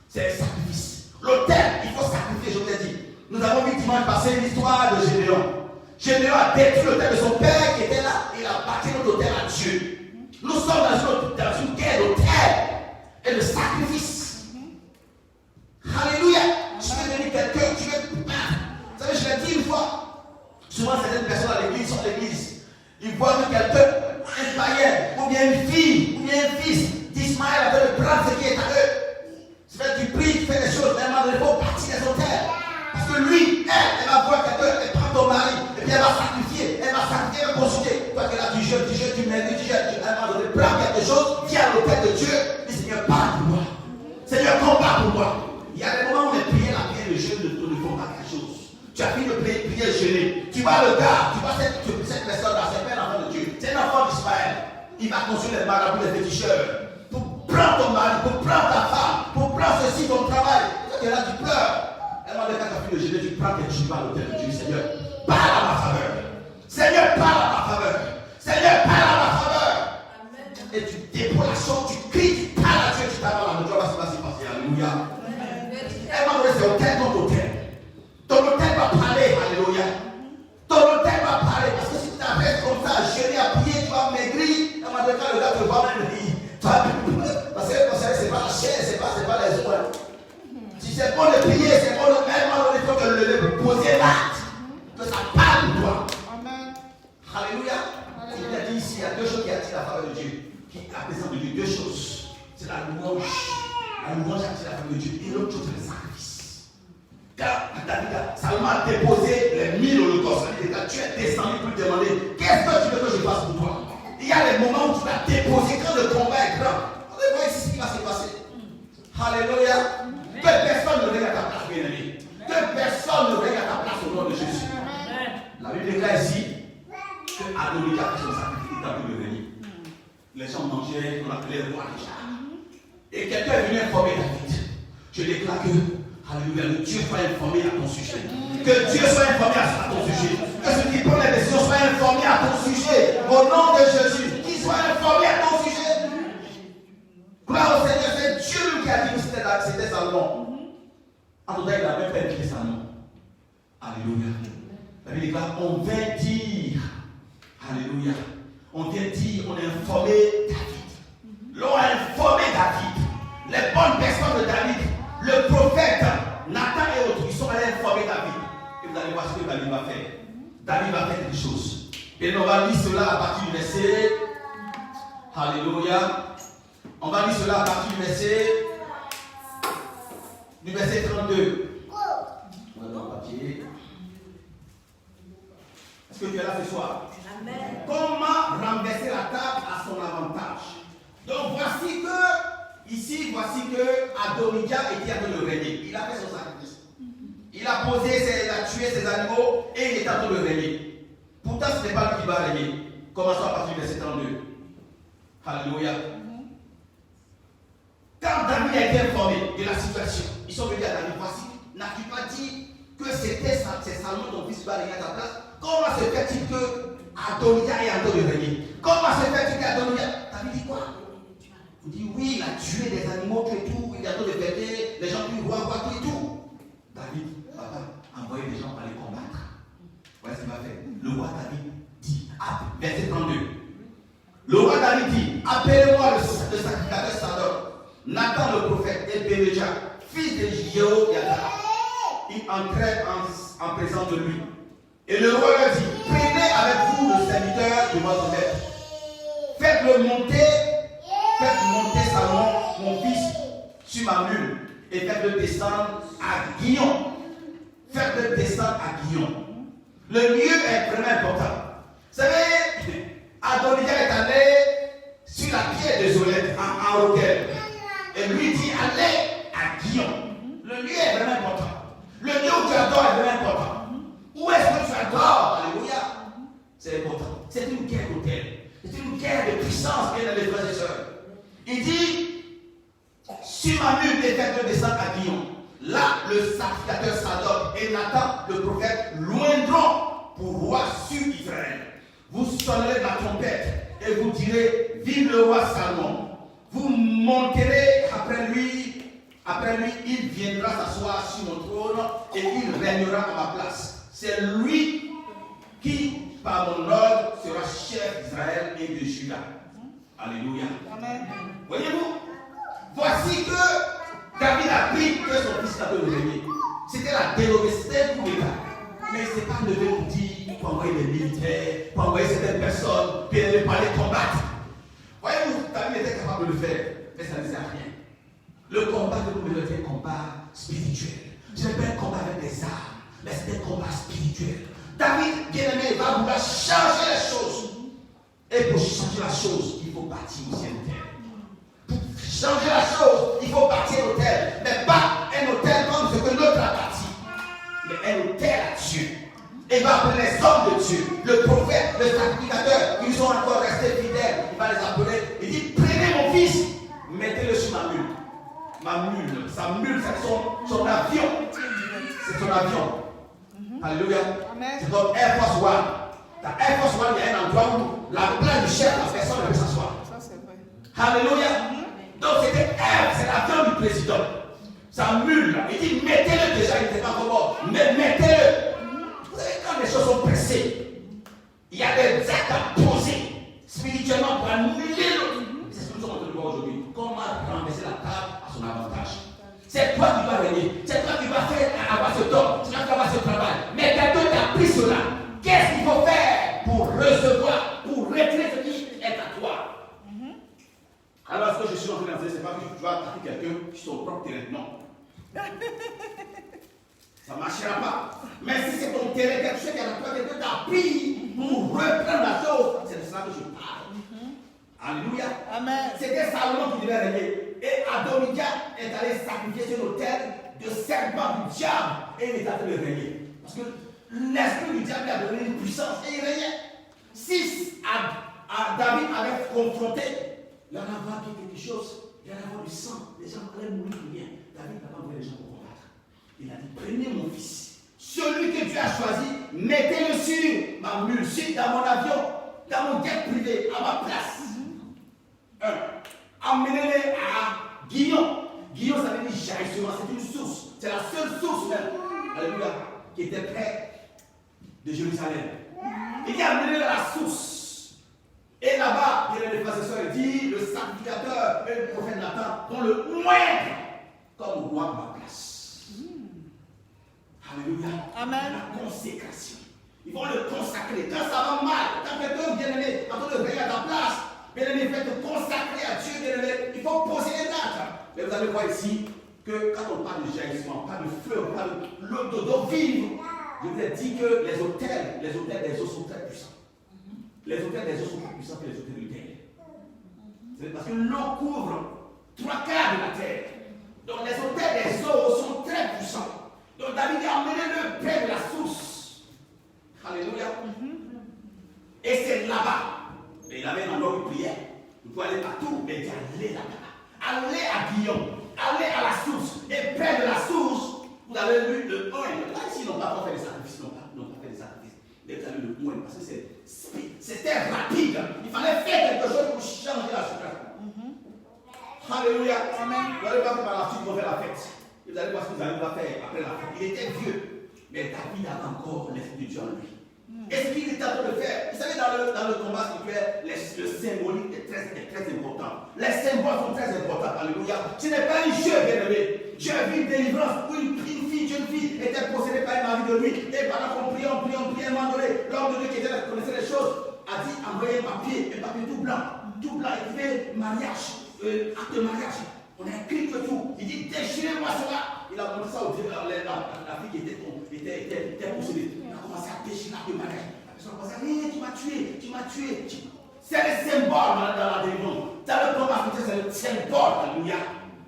C'est le sacrifice. L'autel, il faut sacrifier, je vous ai dit. Nous avons vu dimanche passé l'histoire de Gédéon. Gédéon a détruit l'autel de son père qui était là. Il a bâti notre autel à Dieu. Nous sommes dans une guerre d'autel et de sacrifice. Alléluia. Je vais donner quelqu'un, tu veux. Vous savez, je l'ai dit une fois. Souvent, certaines personnes à l'église sont à l'église. Ils voient que quelqu'un, un païen, ou bien une fille, ou bien un fils d'Ismaël a fait de prendre ce qui est à eux. C'est vrai, tu pries, tu fais des choses, mais à un moment donné, il faut partir des autels. Parce que lui, elle va voir quelqu'un, elle prend ton mari, et puis elle va sacrifier, elle va consulter. Toi qui es là, tu jeûnes, tu maigris, tu jeûnes. À un moment donné, prends quelque chose, viens à l'autel de Dieu, dis Seigneur, parle pour moi. Seigneur, combat pour moi. Il y a des moments où on est prié la prière, le jeûne ne font pas quelque chose. Tu as fini de prier, jeûner. Tu vois le gars, tu vois cette personne-là, c'est pas un enfant de Dieu, c'est un enfant d'Ismaël. Il va construire les marabouts, les féticheurs. Pour prendre ton mari, pour prendre ta femme, pour prendre ceci, ton travail. Toi qui es là, tu pleures. Et moi, quand tu as fini de jeûner, tu prends quelque chose, tu vas à l'autel de Dieu. Seigneur, parle à ma faveur. Seigneur, parle à ma faveur. Seigneur, parle à ma faveur. Et tu déposes la chose, tu cries, tu parles à Dieu, tu t'attends à la joie, va se passer. Alléluia. Et moi, c'est autel, ton autel. Ton autel va parler, alléluia. Ton autel va parler, parce que si tu t'arrêtes comme ça, à jeûner, à prier, tu vas maigrir. Et moi, quand le gars te voit même, parce que c'est pas la chair, c'est pas les os. Si c'est bon de prier, c'est bon de faire, il faut que le poser l'acte. Que ça parle de toi. Amen. Alléluia. Il a dit ici, il y a deux choses qui attirent la faveur de Dieu. Qui apprécient de Dieu, deux choses. C'est la louange. La louange attire la faveur de Dieu. Et l'autre chose, c'est le sacrifice. Car David a seulement déposé les 1000 holocaustes. Tu es descendu pour demander qu'est-ce que tu veux que je fasse pour toi. Il y a les moments où tu vas déposer quand le combat est grand. On va voir ici ce qui va se passer. Alléluia. Que personne ne règne à ta place, bien-aimé. Que personne ne règne à ta place au nom de Jésus. La Bible déclare ici que Adonijah a fait son sacrifice dans le régner. Les gens mangeaient, on appelait le roi déjà. Et quelqu'un est venu informer David. Je déclare que, alléluia, que Dieu soit informé à ton sujet. Que Dieu soit informé à ton sujet. Que ceux qui prennent les décisions soient informés à ton sujet. Au nom de Jésus. Qu'ils soient informés à ton sujet. Gloire au Seigneur, c'est Dieu qui a dit que c'était Salomon. En tout cas, il n'a même pas écrit Salomon. Alléluia. La Bible déclare, on vient dire, alléluia, on vient dire, on a informé David. L'on a informé David. Les bonnes personnes de David, le prophète, Nathan et autres, ils sont allés informer David. Et vous allez voir ce que David va faire. David va faire quelque chose. Et on va lire cela à partir du verset. Alléluia. On va lire cela à partir du verset 32. On va dans le papier. Est-ce que tu es là ce soir? Amen. Comment renverser la table à son avantage? Donc voici que, ici, voici que Adonijah était en train de régner. Il a fait son sacrifice. Il a il a tué ses animaux et il est en train de régner. Pourtant, ce n'est pas lui qui va régner. Commençons à partir du verset 32. Alléluia. Quand David a été informé de la situation, ils sont venus à David. Voici, n'as-tu pas dit que c'est Salomon ton fils qui va régner à ta place? Comment se fait-il que Adonijah est en train de régner? Comment se fait-il qu'Adonijah. David dit quoi? Il dit oui, il a tué des animaux, tout et tout, il a tout de fêter, les gens du roi, tout et tout. David, papa, envoyez les gens aller combattre. Voilà ce qu'il va faire. Le roi David dit, verset 32. Le roi David dit, appelez-moi le sacrificateur Sadok, Nathan le prophète et Bénéja, fils de Jéhoiada. Ils entraient en présence de lui. Et le roi leur dit, prenez avec vous le serviteur de votre maître. Faites monter Salomon, mon fils, sur ma mule, et faites-le descendre à Guillon. Faites-le descendre à Guillon. Le lieu est vraiment important. Vous savez, Adonijah est allé sur la pierre de Zolette, en Roquel. Et lui dit, allez à Guillon. Le lieu est vraiment important. Le lieu où tu adores est vraiment important. Où est-ce que tu adores? Alléluia. C'est important. C'est une guerre d'autel. C'est une guerre de puissance, bien les frères et sœurs. Il dit, sur ma mule, et faites-le descendre à Guillon. Là, le sacrificateur Sadok et Nathan, le prophète, loindront pour roi sur Israël. Vous sonnerez de la trompette et vous direz, vive le roi Salomon. Vous monterez après lui, il viendra s'asseoir sur mon trône et il régnera à ma place. C'est lui qui, par mon ordre, sera chef d'Israël et de Juda. Alléluia. Amen. Voyez-vous, voici que David a pris que son fils avait régné. C'était la dénommée, c'était pour l'État. Mais ce n'est pas levé pour dire, pour envoyer des militaires, pour envoyer certaines personnes, puis ne pas les combattre. Voyez-vous, David était capable de le faire, mais ça ne sert à rien. Le combat que nous menons est un combat spirituel. Ce n'est pas un combat avec des armes, mais c'est un combat spirituel. David, bien aimé, va vouloir changer les choses. Et pour changer la chose, il faut bâtir aussi un hôtel. Pour changer la chose, il faut bâtir un hôtel. Mais pas un hôtel comme ce que l'autre a bâti. Mais un hôtel à Dieu. Il va appeler les hommes de Dieu, le prophète, le sacrificateur, qui sont encore restés fidèles. Il va les appeler. Il dit, prenez mon fils, mettez-le sur ma mule. Ma mule, sa mule, c'est son avion. C'est son avion. Alléluia. C'est comme Air Force One. Dans Air Force One, il y a un endroit où la place du chef, la personne ne peut s'asseoir. Ça, c'est vrai. Alléluia. Donc, c'est l'avion du président. Sa mule, là. Il dit, mettez-le déjà, il n'était pas comment. Mais mettez-le. Vous savez, quand les choses sont pressées, il y a des actes à poser spirituellement pour annuler l'autre. C'est ce que nous sommes en train de voir aujourd'hui. Comment renverser la table à son avantage. C'est toi qui vas régner. C'est toi qui vas faire avoir ce don. C'est toi qui vas avoir ce travail. Mais quelqu'un t'a pris cela. Qu'est-ce qu'il faut faire pour recevoir, pour retirer ce qui est à toi? Alors, ce que je suis en train de dire, c'est pas que tu vas attaquer quelqu'un sur son propre terrain. Non. Ça ne marchera pas. Mais si c'est ton terrain, quelque chose qui a toi, quelqu'un t'a pris pour reprendre la chose, c'est de cela que je parle. Alléluia. Amen. C'était Salomon qui devait régner. Et Adonijah est allé sacrifier sur l'autel de serpent du diable. Et il est allé le régner. Parce que l'esprit du diable lui a donné une puissance et il régnait. Si David avait confronté, il y en avait quelque chose, il y en avait du sang, les gens allaient mourir pour rien. David n'a pas envoyé les gens pour combattre. Il a dit, prenez mon fils, celui que Dieu a choisi, mettez-le sur ma mule, dans mon avion, dans mon jet privé, à ma place. Emmenez-les à Guillon. Guillon, ça veut dire jaillissement, c'est une source. C'est la seule source même, alléluia, qui était près de Jérusalem. Il dit amenez-les à la source. Et là-bas, il y a les frères et sœurs, il dit le sacrificateur et le prophète Nathan vont le moindre comme roi à ma place. Alléluia. Amen. La consécration. Ils vont le consacrer. Quand ça va mal, quand quelqu'un bien aimé, en train de régner à ta place, bien aimé, faites te consacrer à Dieu, bien aimé, il faut poser les dates. Mais vous allez voir ici que quand on parle de jaillissement, pas de feu, pas de l'eau d'eau vive, je vous ai dit que les hôtels des eaux sont très puissants. Les hôtels des eaux sont plus puissants que les hôtels de terre. C'est parce que l'eau couvre 3/4 de la terre. Donc les hôtels des eaux sont très puissants. Donc David a emmené d'étaler le point parce que c'était rapide. Il fallait faire quelque chose pour changer la situation. Alléluia. Vous allez voir que par la suite, ils vont faire la fête. Vous allez voir ce que vous allez faire après la fête. Il était vieux, mais David avait encore l'esprit de Dieu en lui. Et ce qu'il était en train de faire, vous savez, dans le combat spirituel, le symbolique est très important. Les symboles sont très importants. Alléluia. Ce n'est pas un jeu, bien aimé. J'ai vu une délivrance où une jeune fille était possédée par un mari de lui. Et pendant qu'on priait, à un moment donné, l'homme de Dieu qui connaissait les choses a dit envoyez un papier tout blanc, écrit mariage, acte de mariage. On a écrit que tout. Il dit déchirez-moi cela. Il a montré ça au Dieu, la fille qui était possédée. Il a commencé à déchirer l'acte de mariage. La personne a commencé à dire tu m'as tué. C'est le symbole dans la délivrance. Dans le combat, c'est le symbole. Alléluia.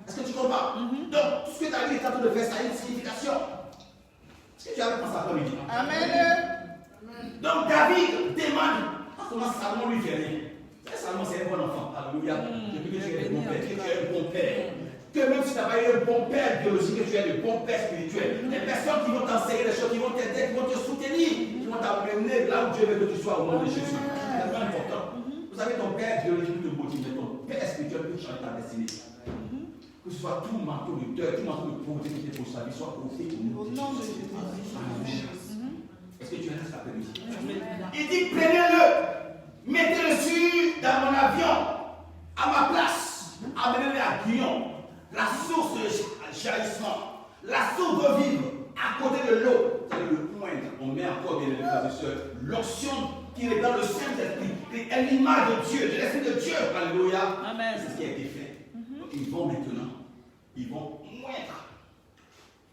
Est-ce que tu comprends? Donc, tout ce que David est en train de faire, ça a une signification. Est-ce que tu avais pensé à toi, midi? Amen. Donc, David demande. Comment Salomon lui fait rien? Salomon, c'est un bon enfant. Alléluia. Depuis que tu es un bon père, que tu es un bon père. Que même si tu n'as pas eu un bon père biologique, que tu es le bon père spirituel. Les personnes qui vont t'enseigner des choses, qui vont t'aider, qui vont te soutenir, qui vont t'amener là où Dieu veut que tu sois au nom de Jésus. C'est vraiment important. Vous savez, ton père biologique te motive, mais ton père spirituel peut changer ta destinée. Que ce soit tout manteau de deuil, tout manteau de pauvreté qui était pour sa vie, soit ôté au nom de Jésus. Est-ce que tu es là cet après-midi? Il dit prenez-le, mettez-le sur dans mon avion, à ma place, amenez-le à Guillon, la source de jaillissement, la source de vivre, à côté de l'eau, c'est le poindre. On met encore bien les frères et sœurs, l'onction qui est dans le Saint-Esprit, qui est l'image de Dieu, de l'Esprit de Dieu. Alléluia. Amen. C'est ce qui a été fait. Donc, ils vont maintenant, ils vont moindre.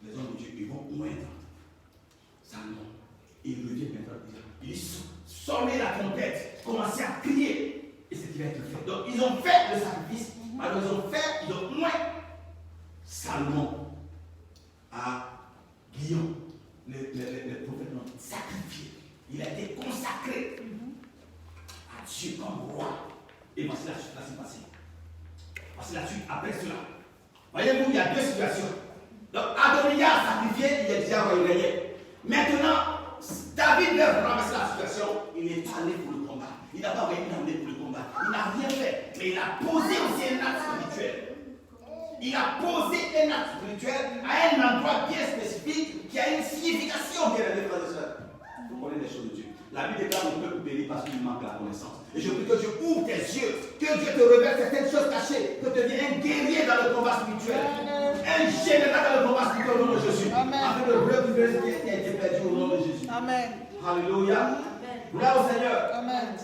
Les hommes de Dieu, ils vont moindre. Salomon. Et il revient maintenant. Il sonnait la trompette, commençait à crier. Et c'est ce qui va être fait. Donc, ils ont fait le sacrifice. Alors, ils ont moins. Salomon à Guillaume, le prophète l'ont sacrifié. Il a été consacré à Dieu comme roi. Et voici la suite, passée. Voici la suite, après cela. Voyez-vous, il y a deux situations. Donc, Adonijah a sacrifié, il est déjà régné. Maintenant, David veut renverser la situation. Il est allé pour le combat. Il n'a pas envoyé une armée pour le combat. Il n'a rien fait. Mais il a posé aussi un acte spirituel. Il a posé un acte spirituel à un endroit bien spécifique qui a une signification, bien aimés frères et sœurs. Vous connaissez les choses de Dieu. La Bible déclare qu'on peut périr parce qu'il manque la connaissance. Et je prie que Dieu ouvre tes yeux, que Dieu te révèle certaines choses cachées, que tu deviens un guerrier dans le combat spirituel, un général dans le combat spirituel au nom de Jésus. Amen. Afin de récupérer ce qui a été perdu au nom de Jésus. Amen. Alléluia. Gloire au Seigneur. Amen.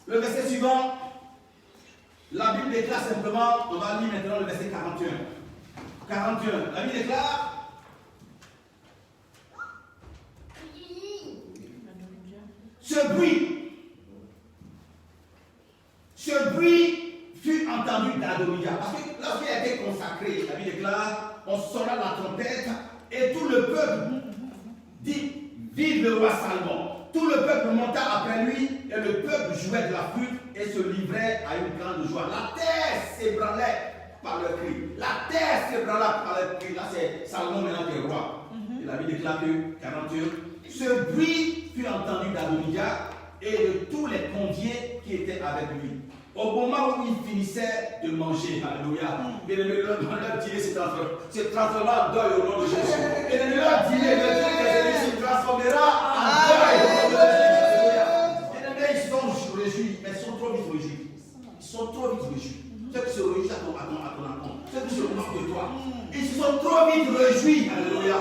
Le verset suivant. La Bible déclare simplement, on va lire maintenant le verset 41. 41. La Bible déclare. Ce bruit fut entendu d'Adonijah. Parce que lorsqu'il a été consacré, la Bible déclare, on sonna la trompette et tout le peuple dit vive le roi Salomon. Tout le peuple monta après lui et le peuple jouait de la flûte et se livrait à une grande joie. La terre s'ébranlait par le cri. La terre s'ébranla par le cri. Là, c'est Salomon maintenant qui est roi. Et la Bible déclare que 41. Ce bruit fut entendu d'Adonijah et de tous les conviés qui étaient avec lui. Au moment où il finissait de manger, alléluia, bien aimé, leur dîner se transformera en deuil au nom de Jésus. Bien aimé, leur dîner se transformera en deuil au nom de Jésus. Bien aimé, ils sont réjouis, mais ils sont trop vite réjouis. Ils sont trop vite réjouis. Ceux qui se réjouissent à ton encontre, ceux qui se moquent de toi, ils sont trop vite réjouis, alléluia.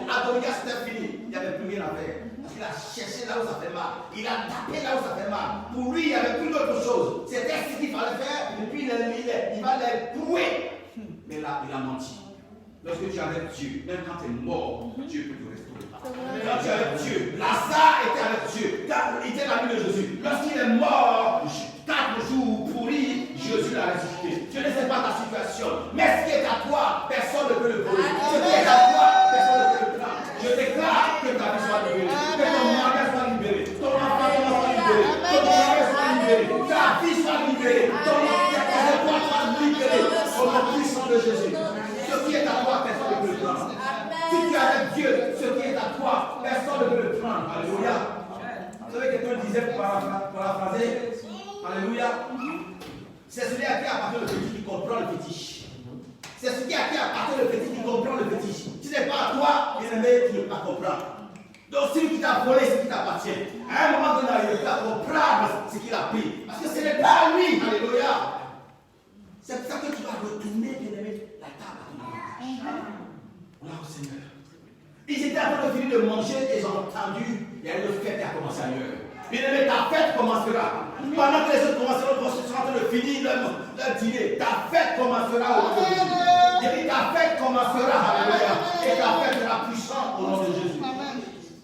Adonijah, c'était fini, il n'y avait plus rien à faire. Il a cherché là où ça fait mal. Il a tapé là où ça fait mal. Pour lui, il n'y avait plus d'autre chose. C'était ce qu'il fallait faire. Et puis, il va les prouver. Mais là, il a menti. Lorsque tu es avec Dieu, même quand tu es mort, Dieu peut te restaurer. Quand tu es avec Dieu, Lazare était avec Dieu. Il était l'ami de Jésus. Lorsqu'il est mort, 4 jours pourris, Jésus l'a ressuscité. Je ne sais pas ta situation. Mais ce qui est à toi, personne ne peut le voler. Ce qui est à toi, personne ne peut le prendre. Je déclare que ta vie soit libérée. Que ton mariage soit libéré. Ton enfant soit libéré. Ton mariage soit libéré. Ta vie soit libérée. Ton espoir soit libéré. Au nom puissant de Jésus. Ce qui est à toi, personne ne peut le prendre. Si tu es avec Dieu, ce qui est à comprendre. Alléluia. Vous savez, quelqu'un disait pour paraphraser, alléluia, c'est celui à qui appartient le petit qui comprend le fétiche. C'est celui à qui appartient le petit qui comprend le fétiche. Si ce n'est pas à toi, bien aimé, tu ne peux pas comprendre. Donc, celui qui t'a volé, c'est ce qui t'appartient. À un moment donné, il va comprendre ce qu'il a pris. Parce que ce n'est pas lui. Alléluia. C'est pour ça que tu vas retourner, bien aimé, la table à ton avantage. Voilà au Seigneur. Ils étaient en train de finir de manger et ils ont entendu, il y a une fête qui a commencé ailleurs. Bien aimé, ta fête commencera. Pendant que les autres commenceront, ils sont en train de finir leur dîner. Ta fête commencera au nom de Jésus. J'ai dit, ta fête commencera, alléluia. Et ta fête sera puissante au nom de Jésus.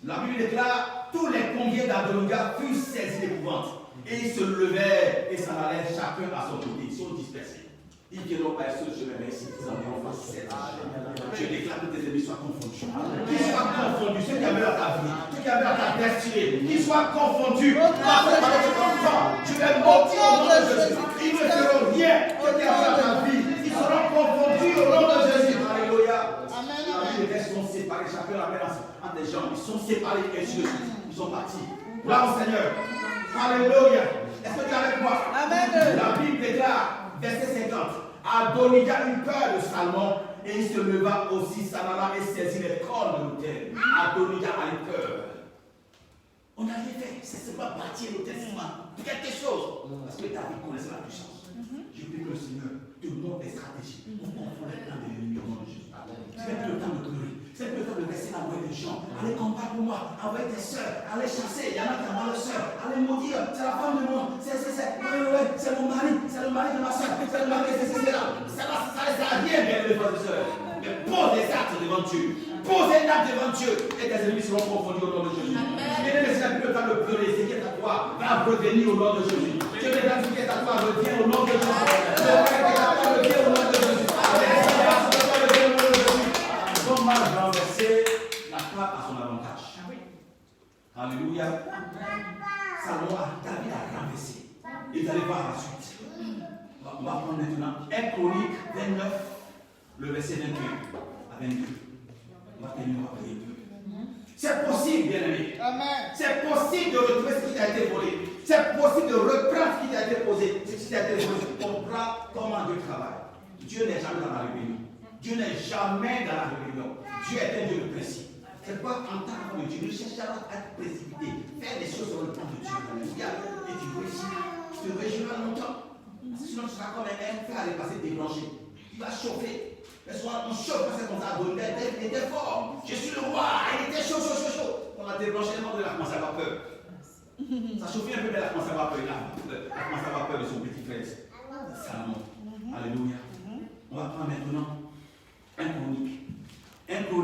La Bible déclare, tous les conviés d'Adonia furent saisis d'épouvante. Et ils se levaient et s'en allaient chacun à son côté. Ils sont dispersés. Ils viennent pas ce chemin, mais ici, ils en ont fait 7 ans. Je déclare que tes ennemis soient confondus. Qu'ils soient confondus, ceux qui avaient dans ta vie, ceux qui avaient dans ta destinée, qu'ils soient confondus. Parce que avec cet enfant, tu les maudis au nom de Jésus. Ils ne seront rien, ceux qui avaient dans ta vie. Ils seront confondus au nom de Jésus. Alléluia. Les restes sont séparés, chacun la met entre des gens. Ils sont séparés et ainsi de suite. Ils sont partis. Là au Seigneur. Alléluia. Est-ce que tu es avec moi? Amen. La Bible déclare, verset 50. Adonija eut peur de Salomon et il se leva aussi, s'en alla et saisit les cordes de l'autel. Adonija a eu peur. On a rien fait, c'est seulement bâtir l'autel, c'est quelque chose. Parce que David connaissait la puissance. Je prie que le Seigneur te montre des stratégies. On confond les plans de l'ennemi au nom de Jésus. C'est plus le temps de pleurer. C'est plus le temps de laisser l'envoyer des gens. Allez combattre pour moi. Envoyer tes soeurs. Allez chasser. Il y en a qui ont leurs soeurs. Allez maudire. C'est la femme de moi. C'est mon mari. C'est le mari de ma soeur. C'est le mari de c'est là. Ça ne sert à rien, bien les frères et sœurs. Mais pose des actes devant Dieu. Pose un acte devant Dieu. Et tes ennemis seront confondus au nom de Jésus. Et ne laissez plus le temps de pleurer. Ce qui est à toi va revenir au nom de Jésus. Dieu me donne ce qui est à toi. Reviens au nom de Jésus. Reviens au nom de Jésus. Comment renverser la frappe à son avantage. Alléluia. David a renversé. Et vous allez voir la suite. On va prendre maintenant 1 Chronique 29, le verset 21 à 22. On va terminer, on va prier. C'est possible, bien-aimé. C'est possible de retrouver ce qui t'a été volé. C'est possible de reprendre ce qui t'a été posé. Ce qui t'a été volé. On comprend comment Dieu travaille. Dieu n'est jamais dans la rébellion. Dieu n'est jamais dans la rébellion. Dieu est un Dieu de principe. C'est pas en tant que Dieu. Ne cherche pas à être précipité. Faire des choses sur le plan de Dieu. Et tu réussis. Tu te réjouiras longtemps. Sinon, tu seras comme un fer à passer débranché. Il va chauffer. Mais souvent, on chauffe parce qu'on t'a donné. Il était fort. Je suis le roi. Il était chaud. On a débranché le monde, il a commencé à avoir peur. Ça chauffait un peu, mais il a commencé à avoir peur. Il a commencé à avoir peur de son petit frère. Salomon. Alléluia. On va prendre maintenant 1 Chronique 29.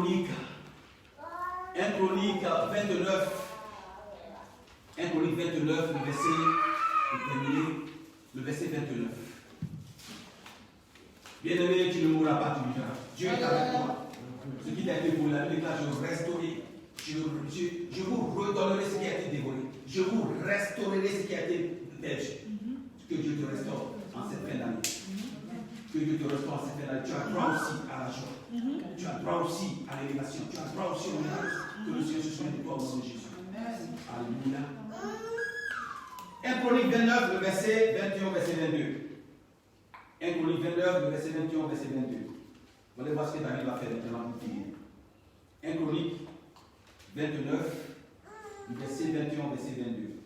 1 Chronique 29, le verset 29. Bien-aimé, tu ne mourras pas, tu vivras. Dieu est avec toi. Ce qui t'a été volé, la Bible, je vous restaurerai. Je vous redonnerai ce qui a été dévolé. Je vous restaurerai ce qui a été perdu. Que Dieu te restaure en cette fin d'année. Que Dieu te restaure en cette fin d'année. Tu as droit aussi à la joie. Tu as droit aussi à l'élévation. Tu as droit aussi au miracle. Que le Seigneur se souvienne de toi au nom de Jésus. Alléluia. 1 Chronique 29, le verset 21, verset 22. 1 Chronique 29, le verset 21, verset 22. Vous allez voir ce que David va faire maintenant pour finir. 1 Chronique 29, verset 21, verset 22.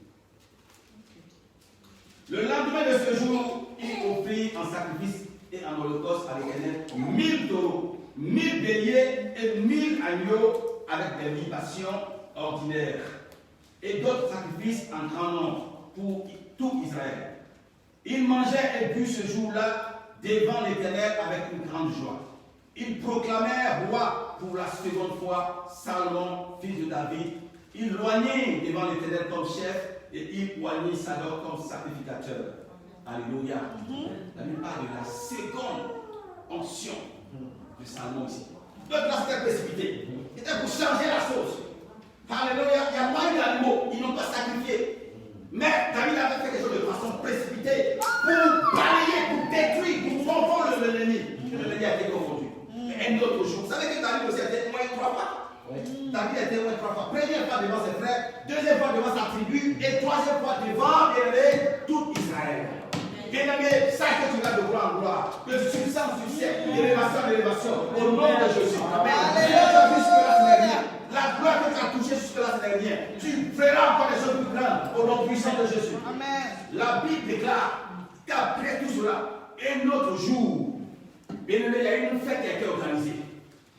Le lendemain de ce jour, il offrit en sacrifice et en holocauste à l'Éternel 1000 taureaux, 1000 béliers et 1000 agneaux avec des libations ordinaires et d'autres sacrifices en grand nombre pour tout Israël. Ils mangeaient et bu ce jour-là devant l'Éternel avec une grande joie. Ils proclamèrent roi pour la seconde fois Salomon, fils de David. Ils loignaient devant l'Éternel comme chef et ils loignaient Sadok comme sacrificateur. Alléluia. La Bible parle de la seconde onction de Salomon ici. L'autre là c'était précipité. C'était pour changer la chose. Alléluia. Il n'y a pas eu d'animaux. Ils n'ont pas sacrifié. Mais David avait fait quelque chose de façon précipitée pour balayer, pour détruire, pour confondre l'ennemi. L'ennemi a été confondu. Et un autre jour. Vous savez que David aussi a été moins 3 fois. David était loin 3 fois. Première fois devant ses frères, deuxième fois devant sa tribu, et troisième fois devant tout Israël. Bien-aimé, sache que tu vas de gloire en gloire, de succès en succès, d'élévation en élévation, au nom de Jésus. Amen. La gloire que tu as touchée jusque-là, c'est rien. Tu feras encore des choses plus grandes au nom puissant de Jésus. Amen. La Bible déclare qu'après tout cela, un autre jour, bien-aimé, il y a une fête qui a été organisée.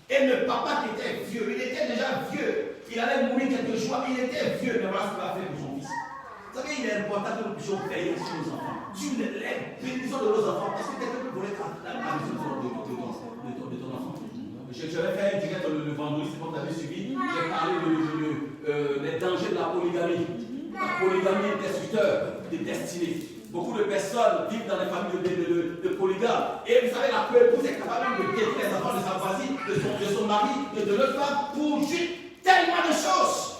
Et le papa qui était vieux, il était déjà vieux. Il allait mourir quelques jours, il était vieux, mais voilà ce qu'il va faire pour son fils. Vous savez, il est important que nous puissions veiller sur nos enfants, sur les bénédictions de nos enfants, parce que quelqu'un peut voler la bénédiction de ton enfant. Je vais faire un direct le vendredi, c'est comme vous avez suivi. J'ai parlé des dangers de la polygamie. La polygamie est destructeur de destinée. Beaucoup de personnes vivent dans les familles de polygames. Et vous savez, la épouse est capable de détruire les enfants de sa voisine, de son mari, de l'autre femme, pour juste tellement de choses.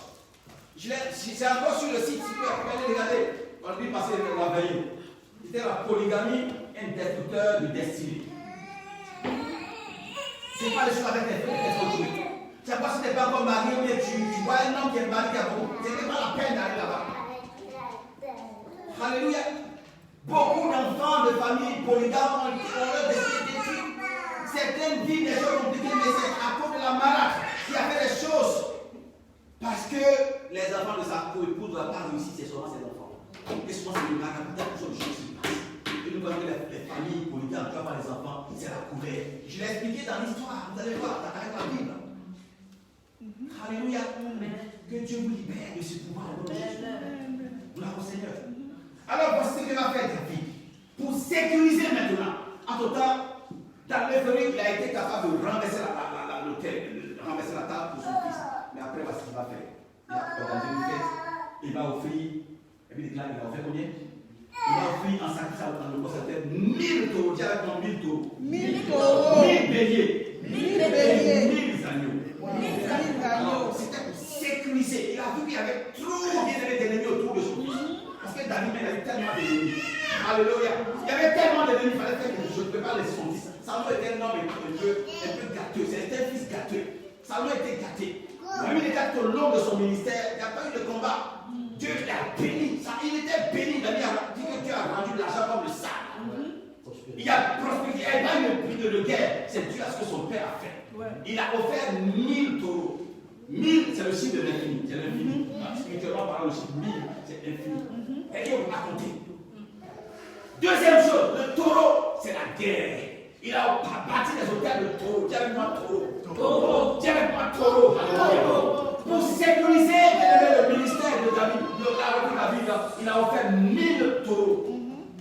C'est encore sur le site, si vous pouvez regarder. On dit passer la veille. C'était la polygamie, un destructeur de destinée. C'est pas les choses avec les personnes. C'est pas si tu n'es pas encore marié, mais tu vois un homme qui est marié à vous. Ce n'est pas la peine d'aller là-bas. Alléluia. Beaucoup d'enfants de familles polygames ont leur destinée détruite. Certaines vivent des choses compliquées, mais c'est à cause de la malade qui a fait des choses. Parce que les enfants de sa co-épouse ne doivent pas réussir, c'est seulement ses enfants. Et souvent, c'est le caractère pour les choses qui se passent. Et nous voyons que les familles polygames, tu vas voir les enfants, c'est la couverte. Je l'ai expliqué dans l'histoire, vous allez voir, avec la Bible. Alléluia. Que Dieu vous libère de ce pouvoir au nom de Jésus. Gloire au Seigneur. Alors, voici ce que va faire David. Pour sécuriser maintenant, en tout temps, dans l'œuvre, il a été capable de renverser l'autel, renverser la table pour son fils. Mais après, voici ce qu'il va faire. Il va organiser une fête, il va offrir, et puis il va offrir combien? Il va offrir en sacrifice dans le concerteur 1000 taureaux, directement 1000 taureaux. 1000 taureaux. 1000 béliers. 1000 béliers. 1000 agneaux. 1000 agneaux. C'était pour sécuriser. Il a vu qu'il y avait trop d'ennemis autour de son fils. Parce que David, il avait tellement d'ennemis. Alléluia. Il y avait tellement d'ennemis, il fallait faire quelque chose. Je ne peux pas laisser son fils. Salomon était un homme un peu gâteux. C'était un fils gâteux. Salomon était gâté. Même il était tout au long de son ministère. Il n'y a pas eu de combat. Dieu l'a béni. Il était béni. Il a dit que Dieu a rendu l'argent comme le sable. Il a prospéré. Il n'y a pas eu de prix de guerre. C'est Dieu à ce que son père a fait. Il a offert 1000 taureaux. 1000, c'est le chiffre de l'infini. C'est l'infini. Spirituellement parlant, le chiffre 1000, c'est infini. Et on va compter. Deuxième chose, le taureau, c'est la guerre. Il a bâti des hôtels de taureaux. Dirais-moi taureau. Dirais-moi taureau. Pour sécuriser le ministère de David, il a offert 1000 taureaux.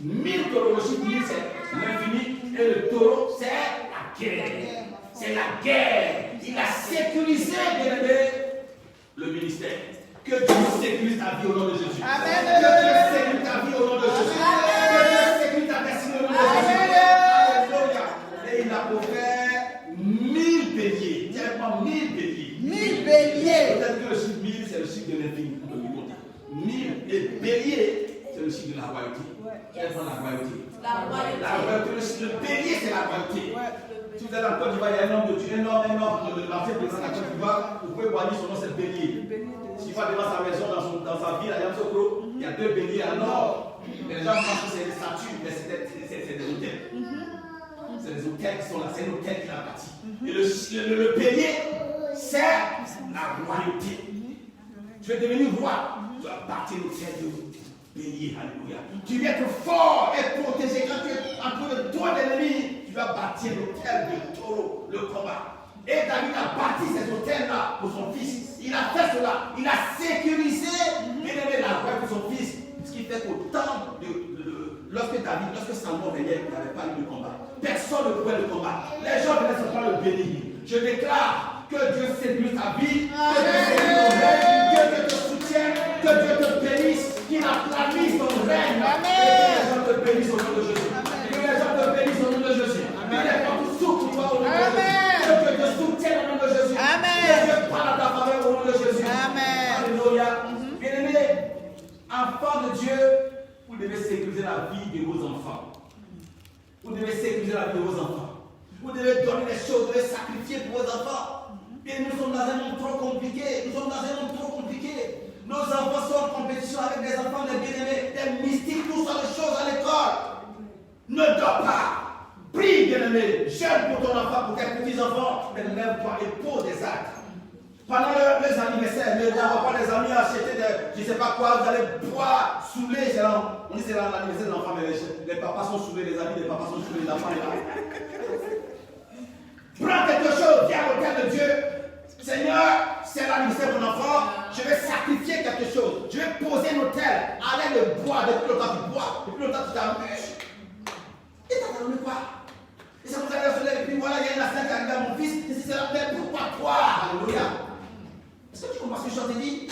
1000 taureaux, le chiffre 1000, c'est l'infini. Et le taureau, c'est la guerre. C'est la guerre. Il a sécurisé le ministère. Que Dieu sécurise ta vie au nom de Jésus. Amen. Que Dieu sécurise ta vie au nom de Jésus. Que Dieu sécurise ta destinée au nom de Jésus. Alléluia. Et il a offert 1000 béliers. Directement 1000 béliers. 1000 béliers. Peut-être que le chiffre 1000, c'est le chiffre de l'infini. 1000 et béliers, c'est le chiffre de la royauté. Directement la royauté. La royauté. Le bélier, c'est la royauté. Si vous êtes en Côte d'Ivoire, il y a un homme de Dieu, un homme de l'ancien président de la Côte d'Ivoire, vous pouvez voir son nom, c'est le bélier. S'il va devant sa maison, dans sa ville, à Yamoussoukro, il y a 2 béliers à nord. Les gens pensent que c'est des statues, mais c'est des hôtels. C'est des hôtels qui sont là, c'est un hôtel qu'il a bâti. Et le bélier, c'est la royauté. Tu veux devenir roi, tu vas bâtir l'hôtel de bélier. Alléluia. Tu veux être fort et protégé quand tu es entre de toi d'ennemis. Tu vas bâtir l'hôtel de taureau, le combat. Et David a bâti ces hôtels-là pour son fils. Il a fait cela. Il a sécurisé la voie pour son fils. Ce qui fait qu'au temps lorsque Salomon régnait, il n'y avait pas eu de combat. Personne ne pouvait le combattre. Les gens ne laissent pas le bénir. Je déclare que Dieu sécurise ta vie, que Dieu sécurise ton règne, que Dieu te soutienne, que Dieu te bénisse, qu'il aplanisse ton règne. Et que les gens te bénissent au nom de Jésus. Que les gens te bénissent au nom de Jésus. Que les gens te soutiennent au nom de Jésus. Que Dieu te soutienne au nom de Jésus. Que Dieu parle à ta faveur au nom de Jésus. Alléluia. Bien-aimé, enfant de Dieu, vous devez sécuriser la vie de vos enfants. Vous devez sécuriser la vie de vos enfants. Vous devez donner des choses, vous devez sacrifier pour vos enfants. Bien, nous sommes dans un monde trop compliqué. Nos enfants sont en compétition avec des enfants de bien-aimés, des mystiques, tout ça de choses à l'école. Ne dors pas. Prie, bien-aimé. Jeûne pour ton enfant, pour tes petits-enfants. Mais lève-toi et pose des actes. Pendant les anniversaires, ne n'avons pas les amis à acheter je ne sais pas quoi, vous allez boire, saouler. On dit c'est l'anniversaire de l'enfant, mais les papas sont saoulés, les amis des papas sont saoulés, les enfants sont là. Prends quelque chose, viens au cœur de Dieu. Seigneur, c'est l'anniversaire de mon enfant, je vais sacrifier quelque chose. Je vais poser un hôtel, aller le boire, depuis longtemps tu bois, depuis longtemps tu t'amuses. Et t'as donné quoi? Et ça vous allez se lever, et puis voilà, il y a une affaire qui arrive à mon fils, et c'est la paix, pourquoi toi? Alléluia. Est-ce que tu comprends ce que je t'ai dit?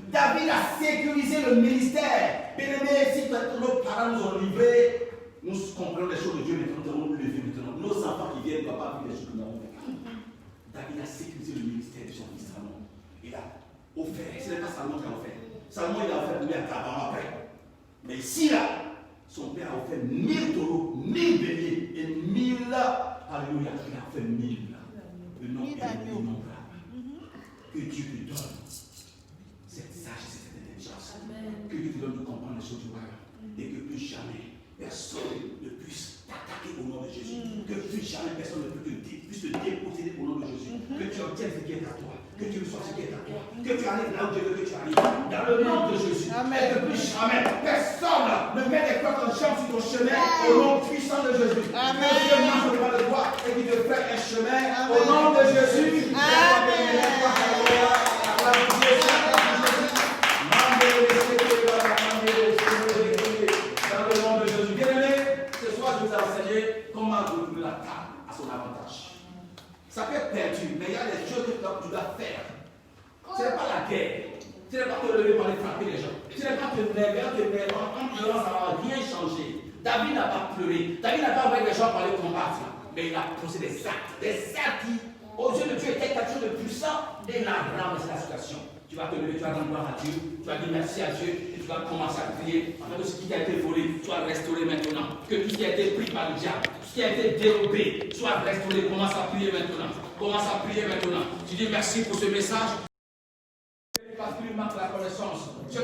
David a sécurisé le ministère. Bien-aimé, si nos parents nous ont livrés, nous comprenons les choses de Dieu, mais nous devons nous lever maintenant. Nos enfants qui viennent ne doivent pas vivre les choses que nous avons vécues. David a sécurisé le ministère de son fils Salomon. Il a offert, ce n'est pas Salomon qui a offert. Salomon, il a offert pour lui à Tabac après. Mais ici, là, son père a offert 1000 taureaux, 1000 béliers et 1000. Alléluia, il a offert 1000. Le nom est innombrable. Que Dieu te donne cette sagesse et cette intelligence. Que Dieu te donne de comprendre les choses du royaume. Et que plus jamais personne ne puisse t'attaquer au nom de Jésus. Que plus jamais personne ne puisse te déposséder au nom de Jésus. Que tu obtiennes ce qui est à toi. Que tu reçois ce qui est à toi. Que tu arrives là où Dieu veut que tu arrives. Dans le nom de Jésus. Et que plus jamais personne ne met des croix en champ sur ton chemin au nom puissant de Jésus. Que Dieu marche devant de toi et qu'il te fait un chemin au nom de Jésus. Amen. Dans le nom de Jésus. Bien-aimé, ce soir je vous ai enseigné comment brûler la table à son avantage. Ça peut être perdu, mais il y a des choses que tu dois faire. Ce n'est pas la guerre. Ce n'est pas te lever pour aller frapper les gens. Ce n'est pas te lever, en pleurant, ça ne va rien changer. David n'a pas pleuré. David n'a pas envoyé des gens pour aller combattre. Mais il a posé des actes. Des actes qui, aux yeux de Dieu, étaient quelque chose de puissant. Et il a ramassé la situation. Tu vas te lever, tu vas rendre gloire à Dieu. Tu vas dire merci à Dieu. Et tu vas commencer à prier. En fait, ce qui a été volé, soit restauré maintenant. Que tout ce qui a été pris par le diable, tout ce qui a été dérobé, soit restauré. Commence à prier maintenant. Commence à prier maintenant. Tu dis merci pour ce message. Parce qu'il manque la connaissance. Je